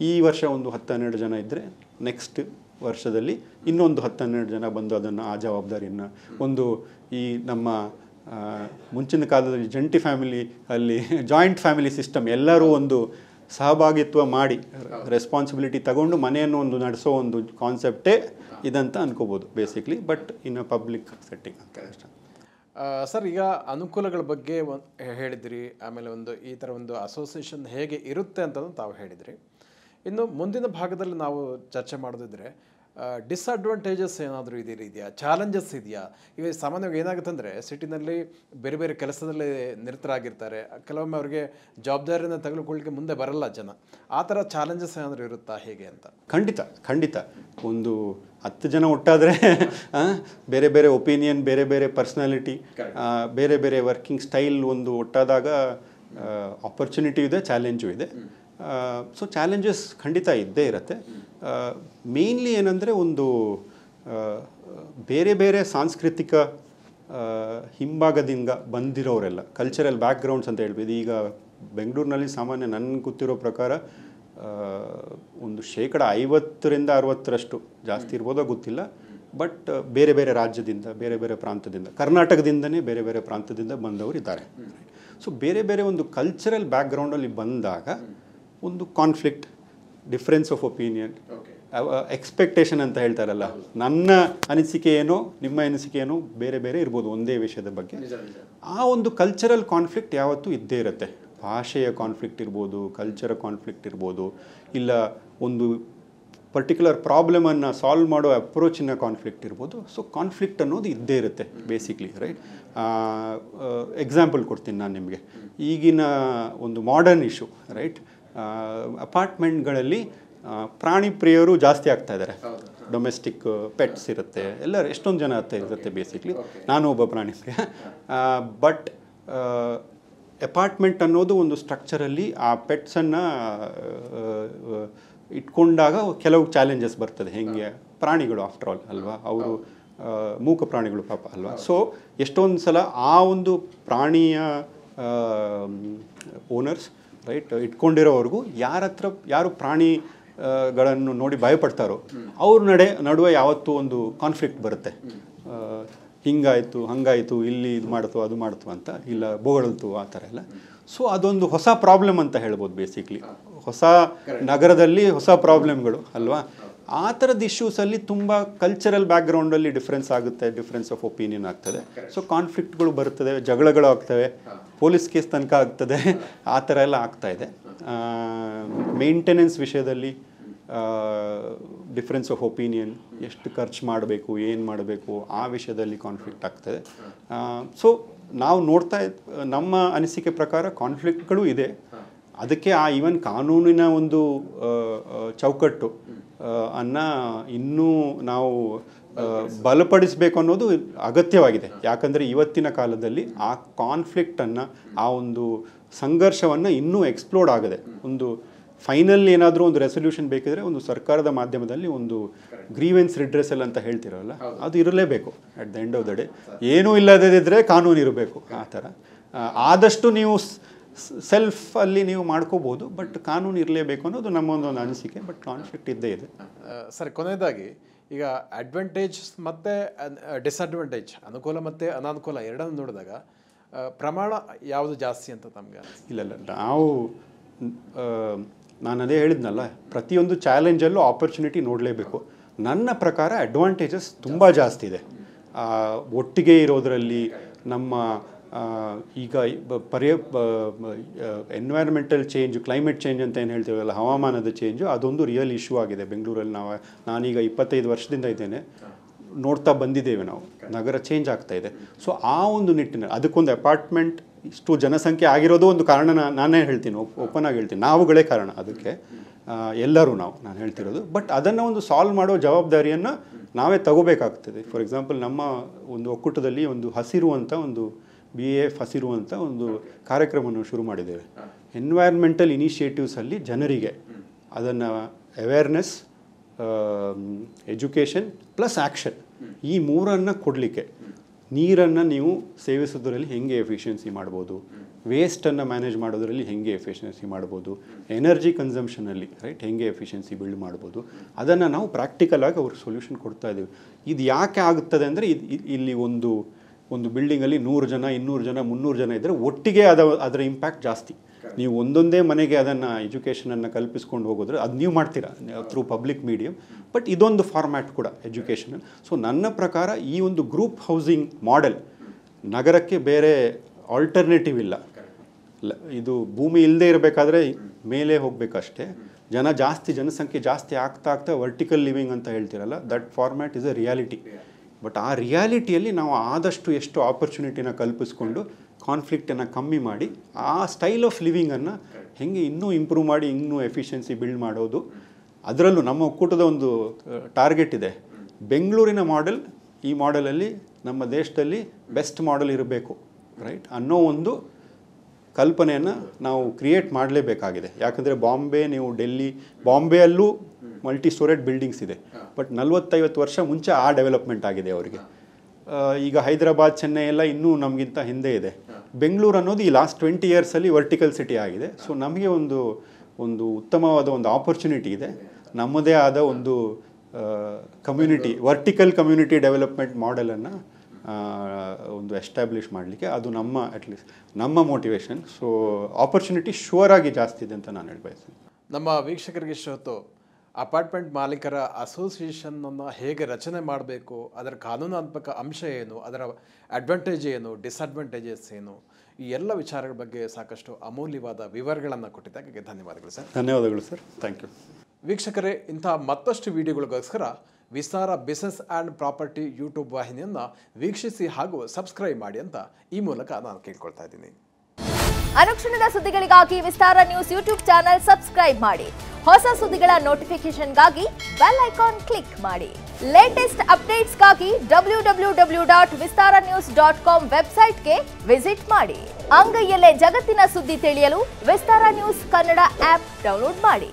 ಈ ವರ್ಷ ಒಂದು 10-12 ಜನ ಇದ್ದರೆ ನೆಕ್ಸ್ಟ್ ವರ್ಷದಲ್ಲಿ ಇನ್ನೊಂದು 10-12 ಜನ ಬಂದು ಅದನ್ನು ಆ ಜವಾಬ್ದಾರಿಯನ್ನು ಈ ನಮ್ಮ ಮುಂಚಿನ ಕಾಲದಲ್ಲಿ ಜಂಟಿ ಫ್ಯಾಮಿಲಿ ಅಲ್ಲಿ ಜಾಯಿಂಟ್ ಫ್ಯಾಮಿಲಿ ಸಿಸ್ಟಮ್, ಎಲ್ಲರೂ ಒಂದು ಸಹಭಾಗಿತ್ವ ಮಾಡಿ ರೆಸ್ಪಾನ್ಸಿಬಿಲಿಟಿ ತಗೊಂಡು ಮನೆಯನ್ನು ನಡೆಸೋ ಒಂದು ಕಾನ್ಸೆಪ್ಟೇ ಇದಂತ ಅನ್ಕೋಬೋದು basically, but in a public setting ಅಂತ ಅಷ್ಟೇ. ಸರ್, ಈಗ ಅನುಕೂಲಗಳ ಬಗ್ಗೆ ಹೇಳಿದ್ರಿ, ಆಮೇಲೆ ಈ ಥರ ಒಂದು ಅಸೋಸಿಯೇಷನ್ ಹೇಗೆ ಇರುತ್ತೆ ಅಂತಂದು ತಾವು ಹೇಳಿದ್ರಿ. ಇನ್ನು ಮುಂದಿನ ಭಾಗದಲ್ಲಿ ನಾವು ಚರ್ಚೆ ಮಾಡೋದಿದ್ರೆ ಡಿಸ್ಅಡ್ವಾಂಟೇಜಸ್ ಏನಾದರೂ ಇದೆಯಾ, ಚಾಲೆಂಜಸ್ ಇದೆಯಾ? ಈಗ ಸಾಮಾನ್ಯವಾಗಿ ಏನಾಗುತ್ತೆ ಅಂದರೆ ಸಿಟಿನಲ್ಲಿ ಬೇರೆ ಬೇರೆ ಕೆಲಸದಲ್ಲಿ ನಿರತರಾಗಿರ್ತಾರೆ, ಕೆಲವೊಮ್ಮೆ ಅವ್ರಿಗೆ ಜವಾಬ್ದಾರಿಯನ್ನು ತೆಗೆದುಕೊಳ್ಳಿಕ್ಕೆ ಮುಂದೆ ಬರಲ್ಲ ಜನ. ಆ ಥರ ಚಾಲೆಂಜಸ್ ಏನಾದರೂ ಇರುತ್ತಾ, ಹೇಗೆ ಅಂತ? ಖಂಡಿತ ಒಂದು 10 ಜನ ಒಟ್ಟಾದರೆ ಬೇರೆ ಬೇರೆ ಒಪಿನಿಯನ್, ಬೇರೆ ಬೇರೆ ಪರ್ಸ್ನಾಲಿಟಿ, ಬೇರೆ ಬೇರೆ ವರ್ಕಿಂಗ್ ಸ್ಟೈಲ್ ಒಟ್ಟಾದಾಗ ಆಪರ್ಚುನಿಟಿ ಇದೆ, ಚಾಲೆಂಜು ಇದೆ. ಸೊ ಚಾಲೆಂಜಸ್ ಖಂಡಿತ ಇದ್ದೇ ಇರುತ್ತೆ. ಮೇನ್ಲಿ ಏನಂದರೆ ಬೇರೆ ಬೇರೆ ಸಾಂಸ್ಕೃತಿಕ ಹಿಂಭಾಗದಿಂದ ಬಂದಿರೋರೆಲ್ಲ, ಕಲ್ಚರಲ್ ಬ್ಯಾಕ್ಗ್ರೌಂಡ್ಸ್ ಅಂತ ಹೇಳ್ಬೋದು. ಈಗ ಬೆಂಗಳೂರಿನಲ್ಲಿ ಸಾಮಾನ್ಯ ನನಗೆ ಗೊತ್ತಿರೋ ಪ್ರಕಾರ ಒಂದು 50-60% ಜಾಸ್ತಿ ಇರ್ಬೋದೋ ಗೊತ್ತಿಲ್ಲ, ಬಟ್ ಬೇರೆ ಬೇರೆ ರಾಜ್ಯದಿಂದ, ಬೇರೆ ಬೇರೆ ಪ್ರಾಂತದಿಂದ, ಕರ್ನಾಟಕದಿಂದನೇ ಬೇರೆ ಬೇರೆ ಪ್ರಾಂತದಿಂದ ಬಂದವರು ಇದ್ದಾರೆ. ಸೊ ಬೇರೆ ಬೇರೆ ಒಂದು ಕಲ್ಚರಲ್ ಬ್ಯಾಕ್ಗ್ರೌಂಡಲ್ಲಿ ಬಂದಾಗ ಒಂದು conflict, difference of opinion, expectation ಅಂತ ಹೇಳ್ತಾರಲ್ಲ, ನನ್ನ ಅನಿಸಿಕೆ ಏನೋ ನಿಮ್ಮ ಅನಿಸಿಕೆ ಏನೋ ಬೇರೆ ಬೇರೆ ಇರ್ಬೋದು ಒಂದೇ ವಿಷಯದ ಬಗ್ಗೆ. ಆ ಒಂದು ಕಲ್ಚರಲ್ ಕಾನ್ಫ್ಲಿಕ್ಟ್ ಯಾವತ್ತೂ ಇದ್ದೇ ಇರುತ್ತೆ. ಭಾಷೆಯ ಕಾನ್ಫ್ಲಿಕ್ಟ್ ಇರ್ಬೋದು, ಕಲ್ಚರ್ ಕಾನ್ಫ್ಲಿಕ್ಟ್ ಇರ್ಬೋದು, ಇಲ್ಲ ಒಂದು ಪರ್ಟಿಕ್ಯುಲರ್ ಪ್ರಾಬ್ಲಮನ್ನು ಸಾಲ್ವ್ ಮಾಡೋ ಅಪ್ರೋಚಿನ ಕಾನ್ಫ್ಲಿಕ್ಟ್ ಇರ್ಬೋದು. ಸೊ ಕಾನ್ಫ್ಲಿಕ್ಟ್ ಅನ್ನೋದು ಇದ್ದೇ ಇರುತ್ತೆ ಬೇಸಿಕ್ಲಿ, ರೈಟ್? ಎಕ್ಸಾಂಪಲ್ ಕೊಡ್ತೀನಿ ನಾನು ನಿಮಗೆ. ಈಗಿನ ಒಂದು ಮಾಡರ್ನ್ ಇಶ್ಯೂ, ರೈಟ್? ಅಪಾರ್ಟ್ಮೆಂಟ್ಗಳಲ್ಲಿ ಪ್ರಾಣಿ ಪ್ರಿಯರು ಜಾಸ್ತಿ ಆಗ್ತಾ ಇದ್ದಾರೆ. ಡೊಮೆಸ್ಟಿಕ್ ಪೆಟ್ಸ್ ಇರುತ್ತೆ, ಎಲ್ಲರೂ ಎಷ್ಟೊಂದು ಜನ ಇರುತ್ತೆ ಬೇಸಿಕ್ಲಿ. ನಾನು ಒಬ್ಬ ಪ್ರಾಣಿ ಪ್ರಿಯ. ಬಟ್ ಅಪಾರ್ಟ್ಮೆಂಟ್ ಅನ್ನೋದು ಒಂದು ಸ್ಟ್ರಕ್ಚರಲ್ಲಿ ಆ ಪೆಟ್ಸನ್ನು ಇಟ್ಕೊಂಡಾಗ ಕೆಲವು ಚಾಲೆಂಜಸ್ ಬರ್ತದೆ. ಹೆಂಗೆ, ಪ್ರಾಣಿಗಳು ಆಫ್ಟರ್ ಆಲ್ ಅಲ್ವಾ, ಅವರು ಮೂಕ ಪ್ರಾಣಿಗಳು ಪಾಪ ಅಲ್ವಾ. ಸೊ ಎಷ್ಟೊಂದು ಸಲ ಆ ಒಂದು ಪ್ರಾಣಿಯ ಓನರ್ಸ್, ರೈಟ್, ಇಟ್ಕೊಂಡಿರೋವ್ರಿಗೂ ಯಾರು ಪ್ರಾಣಿಗಳನ್ನು ನೋಡಿ ಭಯಪಡ್ತಾರೋ ಅವ್ರ ನಡುವೆ ಯಾವತ್ತೂ ಒಂದು ಕಾನ್ಫ್ಲಿಕ್ಟ್ ಬರುತ್ತೆ. ಹಿಂಗಾಯಿತು, ಹಂಗಾಯಿತು, ಇಲ್ಲಿ ಇದು ಮಾಡ್ತು, ಅದು ಮಾಡ್ತು ಅಂತ, ಇಲ್ಲ ಬೋಗಳ್ತು, ಆ ಥರ ಎಲ್ಲ. ಸೊ ಅದೊಂದು ಹೊಸ ಪ್ರಾಬ್ಲಮ್ ಅಂತ ಹೇಳ್ಬೋದು ಬೇಸಿಕ್ಲಿ. ಹೊಸ ನಗರದಲ್ಲಿ ಹೊಸ ಪ್ರಾಬ್ಲಮ್ಗಳು ಅಲ್ವಾ. ಆ ಥರದ ಇಶ್ಯೂಸಲ್ಲಿ ತುಂಬ ಕಲ್ಚರಲ್ ಬ್ಯಾಕ್ಗ್ರೌಂಡಲ್ಲಿ ಡಿಫ್ರೆನ್ಸ್ ಆಗುತ್ತೆ, ಡಿಫ್ರೆನ್ಸ್ ಆಫ್ ಒಪಿನಿಯನ್ ಆಗ್ತದೆ. ಸೊ ಕಾನ್ಫ್ಲಿಕ್ಟ್ಗಳು ಬರ್ತದೆ, ಜಗಳಗಳು ಆಗ್ತವೆ, ಪೊಲೀಸ್ ಕೇಸ್ ತನಕ ಆಗ್ತದೆ, ಆ ಥರ ಎಲ್ಲ ಆಗ್ತಾಯಿದೆ. ಮೇಂಟೆನೆನ್ಸ್ ವಿಷಯದಲ್ಲಿ ಡಿಫ್ರೆನ್ಸ್ ಆಫ್ ಒಪಿನಿಯನ್, ಎಷ್ಟು ಖರ್ಚು ಮಾಡಬೇಕು, ಏನು ಮಾಡಬೇಕು, ಆ ವಿಷಯದಲ್ಲಿ ಕಾನ್ಫ್ಲಿಕ್ಟ್ ಆಗ್ತದೆ. ಸೊ ನಾವು ನಮ್ಮ ಅನಿಸಿಕೆ ಪ್ರಕಾರ ಕಾನ್ಫ್ಲಿಕ್ಟ್ಗಳು ಇದೆ. ಅದಕ್ಕೆ ಈವನ್ ಕಾನೂನಿನ ಒಂದು ಚೌಕಟ್ಟು ಇನ್ನೂ ನಾವು ಬಲಪಡಿಸಬೇಕು ಅನ್ನೋದು ಅಗತ್ಯವಾಗಿದೆ. ಯಾಕಂದರೆ ಇವತ್ತಿನ ಕಾಲದಲ್ಲಿ ಆ ಕಾನ್ಫ್ಲಿಕ್ಟನ್ನು, ಆ ಒಂದು ಸಂಘರ್ಷವನ್ನು ಇನ್ನೂ ಎಕ್ಸ್ಪ್ಲೋರ್ಡ್ ಆಗದೆ. ಒಂದು ಫೈನಲ್ ಏನಾದರೂ ಒಂದು ರೆಸೊಲ್ಯೂಷನ್ ಬೇಕಿದ್ರೆ ಒಂದು ಸರ್ಕಾರದ ಮಾಧ್ಯಮದಲ್ಲಿ ಒಂದು ಗ್ರೀವೆನ್ಸ್ ರಿಡ್ರೆಸಲ್ ಅಂತ ಹೇಳ್ತಿರಲ್ಲ, ಅದು ಇರಲೇಬೇಕು. At the end of the day ಏನೂ ಇಲ್ಲದಿದ್ದರೆ ಕಾನೂನು ಇರಬೇಕು. ಆ ಥರ ಆದಷ್ಟು ನೀವು ಸೆಲ್ಫಲ್ಲಿ ನೀವು ಮಾಡ್ಕೋಬೋದು, ಬಟ್ ಕಾನೂನು ಇರಲೇಬೇಕು ಅನ್ನೋದು ನಮ್ಮ ಒಂದು ಅನಿಸಿಕೆ. ಬಟ್ ಕಾನ್ಫ್ಲಿಕ್ಟ್ ಇದ್ದೇ ಇದೆ. ಸರಿ, ಕೊನೆಯದಾಗಿ ಈಗ ಅಡ್ವಾಂಟೇಜ್ ಮತ್ತು ಡಿಸ್ಅಡ್ವಾಂಟೇಜ್, ಅನುಕೂಲ ಮತ್ತು ಅನಾನುಕೂಲ ಎರಡನ್ನು ನೋಡಿದಾಗ ಪ್ರಮಾಣ ಯಾವುದು ಜಾಸ್ತಿ ಅಂತ ತಮಗೆ? ಇಲ್ಲ, ನಾವು ನಾನು ಅದೇ ಹೇಳಿದ್ನಲ್ಲ, ಪ್ರತಿಯೊಂದು ಚಾಲೆಂಜಲ್ಲೂ ಆಪರ್ಚುನಿಟಿ ನೋಡಲೇಬೇಕು. ನನ್ನ ಪ್ರಕಾರ ಅಡ್ವಾಂಟೇಜಸ್ ತುಂಬ ಜಾಸ್ತಿ ಇದೆ. ಒಟ್ಟಿಗೆ ಇರೋದರಲ್ಲಿ ನಮ್ಮ ಈಗ ಎನ್ವೈರ್ಮೆಂಟಲ್ ಚೇಂಜ್, ಕ್ಲೈಮೇಟ್ ಚೇಂಜ್ ಅಂತ ಏನು ಹೇಳ್ತೀವಲ್ಲ, ಹವಾಮಾನದ ಚೇಂಜು, ಅದೊಂದು ರಿಯಲ್ ಇಶ್ಯೂ ಆಗಿದೆ ಬೆಂಗಳೂರಲ್ಲಿ. ನಾನೀಗ 25 ವರ್ಷದಿಂದ ಇದ್ದೇನೆ, ನೋಡ್ತಾ ಬಂದಿದ್ದೇವೆ ನಾವು. ನಗರ ಚೇಂಜ್ ಆಗ್ತಾ ಇದೆ. ಸೊ ಆ ಒಂದು ನಿಟ್ಟಿನಲ್ಲಿ ಅದಕ್ಕೊಂದು ಅಪಾರ್ಟ್ಮೆಂಟ್ ಇಷ್ಟು ಜನಸಂಖ್ಯೆ ಆಗಿರೋದು ಒಂದು ಕಾರಣ. ನಾನೇ ಹೇಳ್ತೀನಿ, ಓಪನ್ ಆಗಿ ಹೇಳ್ತೀನಿ, ನಾವುಗಳೇ ಕಾರಣ ಅದಕ್ಕೆ, ಎಲ್ಲರೂ ನಾನು ಹೇಳ್ತಿರೋದು. ಬಟ್ ಅದನ್ನು ಒಂದು ಸಾಲ್ವ್ ಮಾಡೋ ಜವಾಬ್ದಾರಿಯನ್ನು ನಾವೇ ತಗೋಬೇಕಾಗ್ತದೆ. ಫಾರ್ ಎಕ್ಸಾಂಪಲ್, ನಮ್ಮ ಒಂದು ಒಕ್ಕೂಟದಲ್ಲಿ ಒಂದು ಹಸಿರು ಅಂತ ಒಂದು BAF ಹಸಿರು ಅಂತ ಒಂದು ಕಾರ್ಯಕ್ರಮವನ್ನು ಶುರು ಮಾಡಿದ್ದೇವೆ. ಎನ್ವೈರ್ಮೆಂಟಲ್ ಇನಿಷಿಯೇಟಿವ್ಸಲ್ಲಿ ಜನರಿಗೆ ಅದನ್ನು ಅವೇರ್ನೆಸ್, ಎಜುಕೇಷನ್ ಪ್ಲಸ್ ಆ್ಯಕ್ಷನ್, ಈ ಮೂರನ್ನು ಕೊಡಲಿಕ್ಕೆ, ನೀರನ್ನು ನೀವು ಸೇವಿಸೋದ್ರಲ್ಲಿ ಹೆಂಗೆ ಎಫಿಷಿಯನ್ಸಿ ಮಾಡ್ಬೋದು, ವೇಸ್ಟನ್ನು ಮ್ಯಾನೇಜ್ ಮಾಡೋದರಲ್ಲಿ ಹೆಂಗೆ ಎಫಿಷಿಯನ್ಸಿ ಮಾಡ್ಬೋದು, ಎನರ್ಜಿ ಕನ್ಸಂಪ್ಷನಲ್ಲಿ ಹೆಂಗೆ ಎಫಿಷಿಯನ್ಸಿ ಬಿಲ್ಡ್ ಮಾಡ್ಬೋದು, ಅದನ್ನು ನಾವು ಪ್ರಾಕ್ಟಿಕಲಾಗಿ ಅವ್ರಿಗೆ ಸೊಲ್ಯೂಷನ್ ಕೊಡ್ತಾ ಇದ್ದೀವಿ. ಇದು ಯಾಕೆ ಆಗುತ್ತದೆ ಅಂದರೆ, ಇಲ್ಲಿ ಒಂದು ಬಿಲ್ಡಿಂಗಲ್ಲಿ 100 ಜನ, 200 ಜನ, 300 ಜನ ಇದ್ದರೆ ಒಟ್ಟಿಗೆ ಅದರ ಇಂಪ್ಯಾಕ್ಟ್ ಜಾಸ್ತಿ. ನೀವು ಒಂದೊಂದೇ ಮನೆಗೆ ಅದನ್ನು ಎಜುಕೇಷನನ್ನು ಕಲ್ಪಿಸ್ಕೊಂಡು ಹೋಗೋದ್ರೆ ಅದು ನೀವು ಮಾಡ್ತೀರಾ ಥ್ರೂ ಪಬ್ಲಿಕ್ ಮೀಡಿಯಮ್. ಬಟ್ ಇದೊಂದು ಫಾರ್ಮ್ಯಾಟ್ ಕೂಡ ಎಜುಕೇಷನಲ್. ಸೊ ನನ್ನ ಪ್ರಕಾರ ಈ ಒಂದು ಗ್ರೂಪ್ ಹೌಸಿಂಗ್ ಮಾಡೆಲ್ ನಗರಕ್ಕೆ ಬೇರೆ ಆಲ್ಟರ್ನೇಟಿವ್ ಇಲ್ಲ. ಇದು ಭೂಮಿ ಇಲ್ಲದೆ ಇರಬೇಕಾದ್ರೆ ಮೇಲೆ ಹೋಗಬೇಕಷ್ಟೇ. ಜನಸಂಖ್ಯೆ ಜಾಸ್ತಿ ಆಗ್ತಾ ವರ್ಟಿಕಲ್ ಲಿವಿಂಗ್ ಅಂತ ಹೇಳ್ತೀರಲ್ಲ, that format is a reality. But ಆ ರಿಯಾಲಿಟಿಯಲ್ಲಿ ನಾವು ಆದಷ್ಟು ಎಷ್ಟು ಆಪರ್ಚುನಿಟಿನ ಕಲ್ಪಿಸ್ಕೊಂಡು ಕಾನ್ಫ್ಲಿಕ್ಟನ್ನು ಕಮ್ಮಿ ಮಾಡಿ ಆ ಸ್ಟೈಲ್ ಆಫ್ ಲಿವಿಂಗನ್ನು ಹೆಂಗೆ ಇನ್ನೂ ಇಂಪ್ರೂವ್ ಮಾಡಿ ಇನ್ನೂ ಎಫಿಷಿಯನ್ಸಿ ಬಿಲ್ಡ್ ಮಾಡೋದು. ಅದರಲ್ಲೂ ನಮ್ಮ ಒಕ್ಕೂಟದ ಒಂದು ಟಾರ್ಗೆಟ್ ಇದೆ, ಬೆಂಗಳೂರಿನ ಮಾಡೆಲ್, ಈ ಮಾಡೆಲಲ್ಲಿ ನಮ್ಮ ದೇಶದಲ್ಲಿ ಬೆಸ್ಟ್ ಮಾಡೆಲ್ ಇರಬೇಕು ಅನ್ನೋ ಒಂದು ಕಲ್ಪನೆಯನ್ನು ನಾವು ಕ್ರಿಯೇಟ್ ಮಾಡಲೇಬೇಕಾಗಿದೆ. ಯಾಕಂದರೆ ನೀವು ಬಾಂಬೆಯಲ್ಲೂ ಮಲ್ಟಿ ಸ್ಟೋರೇಡ್ ಬಿಲ್ಡಿಂಗ್ಸ್ ಇದೆ, ಬಟ್ 40-50 ವರ್ಷ ಮುಂಚೆ ಆ ಡೆವಲಪ್ಮೆಂಟ್ ಆಗಿದೆ ಅವರಿಗೆ. ಈಗ ಹೈದರಾಬಾದ್, ಚೆನ್ನೈ ಎಲ್ಲ ಇನ್ನೂ ನಮಗಿಂತ ಹಿಂದೆ ಇದೆ. ಬೆಂಗಳೂರು ಅನ್ನೋದು ಈ ಲಾಸ್ಟ್ 20 ಇಯರ್ಸಲ್ಲಿ ವರ್ಟಿಕಲ್ ಸಿಟಿ ಆಗಿದೆ. ಸೊ ನಮಗೆ ಒಂದು ಉತ್ತಮವಾದ ಒಂದು ಆಪರ್ಚುನಿಟಿ ಇದೆ. ನಮ್ಮದೇ ಆದ ಒಂದು ವರ್ಟಿಕಲ್ ಕಮ್ಯುನಿಟಿ ಡೆವಲಪ್ಮೆಂಟ್ ಮಾಡೆಲನ್ನು ಒಂದು ಎಸ್ಟಾಬ್ಲಿಷ್ ಮಾಡಲಿಕ್ಕೆ ಅದು ಅಟ್ಲೀಸ್ಟ್ ನಮ್ಮ ಮೋಟಿವೇಶನ್. ಸೊ ಆಪರ್ಚುನಿಟಿ ಶೂರ್ ಆಗಿ ಜಾಸ್ತಿ ಇದೆ ಅಂತ ನಾನು ಹೇಳಬಯಸ್ತೀನಿ. ನಮ್ಮ ವೀಕ್ಷಕರಿಗೆ ಇಷ್ಟೊತ್ತು ಅಪಾರ್ಟ್ಮೆಂಟ್ ಮಾಲೀಕರ ಅಸೋಸಿಯೇಷನನ್ನು ಹೇಗೆ ರಚನೆ ಮಾಡಬೇಕು, ಅದರ ಕಾನೂನಾತ್ಮಕ ಅಂಶ ಏನು, ಅದರ ಅಡ್ವಾಂಟೇಜ್ ಏನು, ಡಿಸ್ಅಡ್ವಾಂಟೇಜಸ್ ಏನು, ಈ ಎಲ್ಲ ವಿಚಾರಗಳ ಬಗ್ಗೆ ಸಾಕಷ್ಟು ಅಮೂಲ್ಯವಾದ ವಿವರಗಳನ್ನು ಕೊಟ್ಟಿದ್ದಕ್ಕೆ ಧನ್ಯವಾದಗಳು ಸರ್. ಧನ್ಯವಾದಗಳು ಸರ್, ಥ್ಯಾಂಕ್ ಯು. ವೀಕ್ಷಕರೇ, ಇಂತಹ ಮತ್ತಷ್ಟು ವಿಡಿಯೋಗಳಿಗೋಸ್ಕರ ವಿಸ್ತಾರ ಬಿಸ್ನೆಸ್ ಆ್ಯಂಡ್ ಪ್ರಾಪರ್ಟಿ ಯೂಟ್ಯೂಬ್ ವಾಹಿನಿಯನ್ನು ವೀಕ್ಷಿಸಿ ಹಾಗೂ ಸಬ್ಸ್ಕ್ರೈಬ್ ಮಾಡಿ ಅಂತ ಈ ಮೂಲಕ ನಾನು ಕೇಳ್ಕೊಳ್ತಾ ಇದ್ದೀನಿ. ಅನುಕ್ಷಣದ ಸುದ್ದಿಗಳಿಗಾಗಿ ವಿಸ್ತಾರ ನ್ಯೂಸ್ ಯೂಟ್ಯೂಬ್ ಚಾನೆಲ್ ಸಬ್ಸ್ಕ್ರೈಬ್ ಮಾಡಿ. ಹೊಸ ಸುದ್ದಿಗಳ ನೋಟಿಫಿಕೇಶನ್ಗಾಗಿ ಬೆಲ್ ಐಕಾನ್ ಕ್ಲಿಕ್ ಮಾಡಿ. ಲೇಟೆಸ್ಟ್ ಅಪ್ಡೇಟ್ಸ್ಗಾಗಿ www.vistaranews.com ವೆಬ್ಸೈಟ್ಗೆ ವಿಸಿಟ್ ಮಾಡಿ. ಅಂಗೈಯಲ್ಲೇ ಜಗತ್ತಿನ ಸುದ್ದಿ ತಿಳಿಯಲು ವಿಸ್ತಾರ ನ್ಯೂಸ್ ಕನ್ನಡ ಆಪ್ ಡೌನ್ಲೋಡ್ ಮಾಡಿ.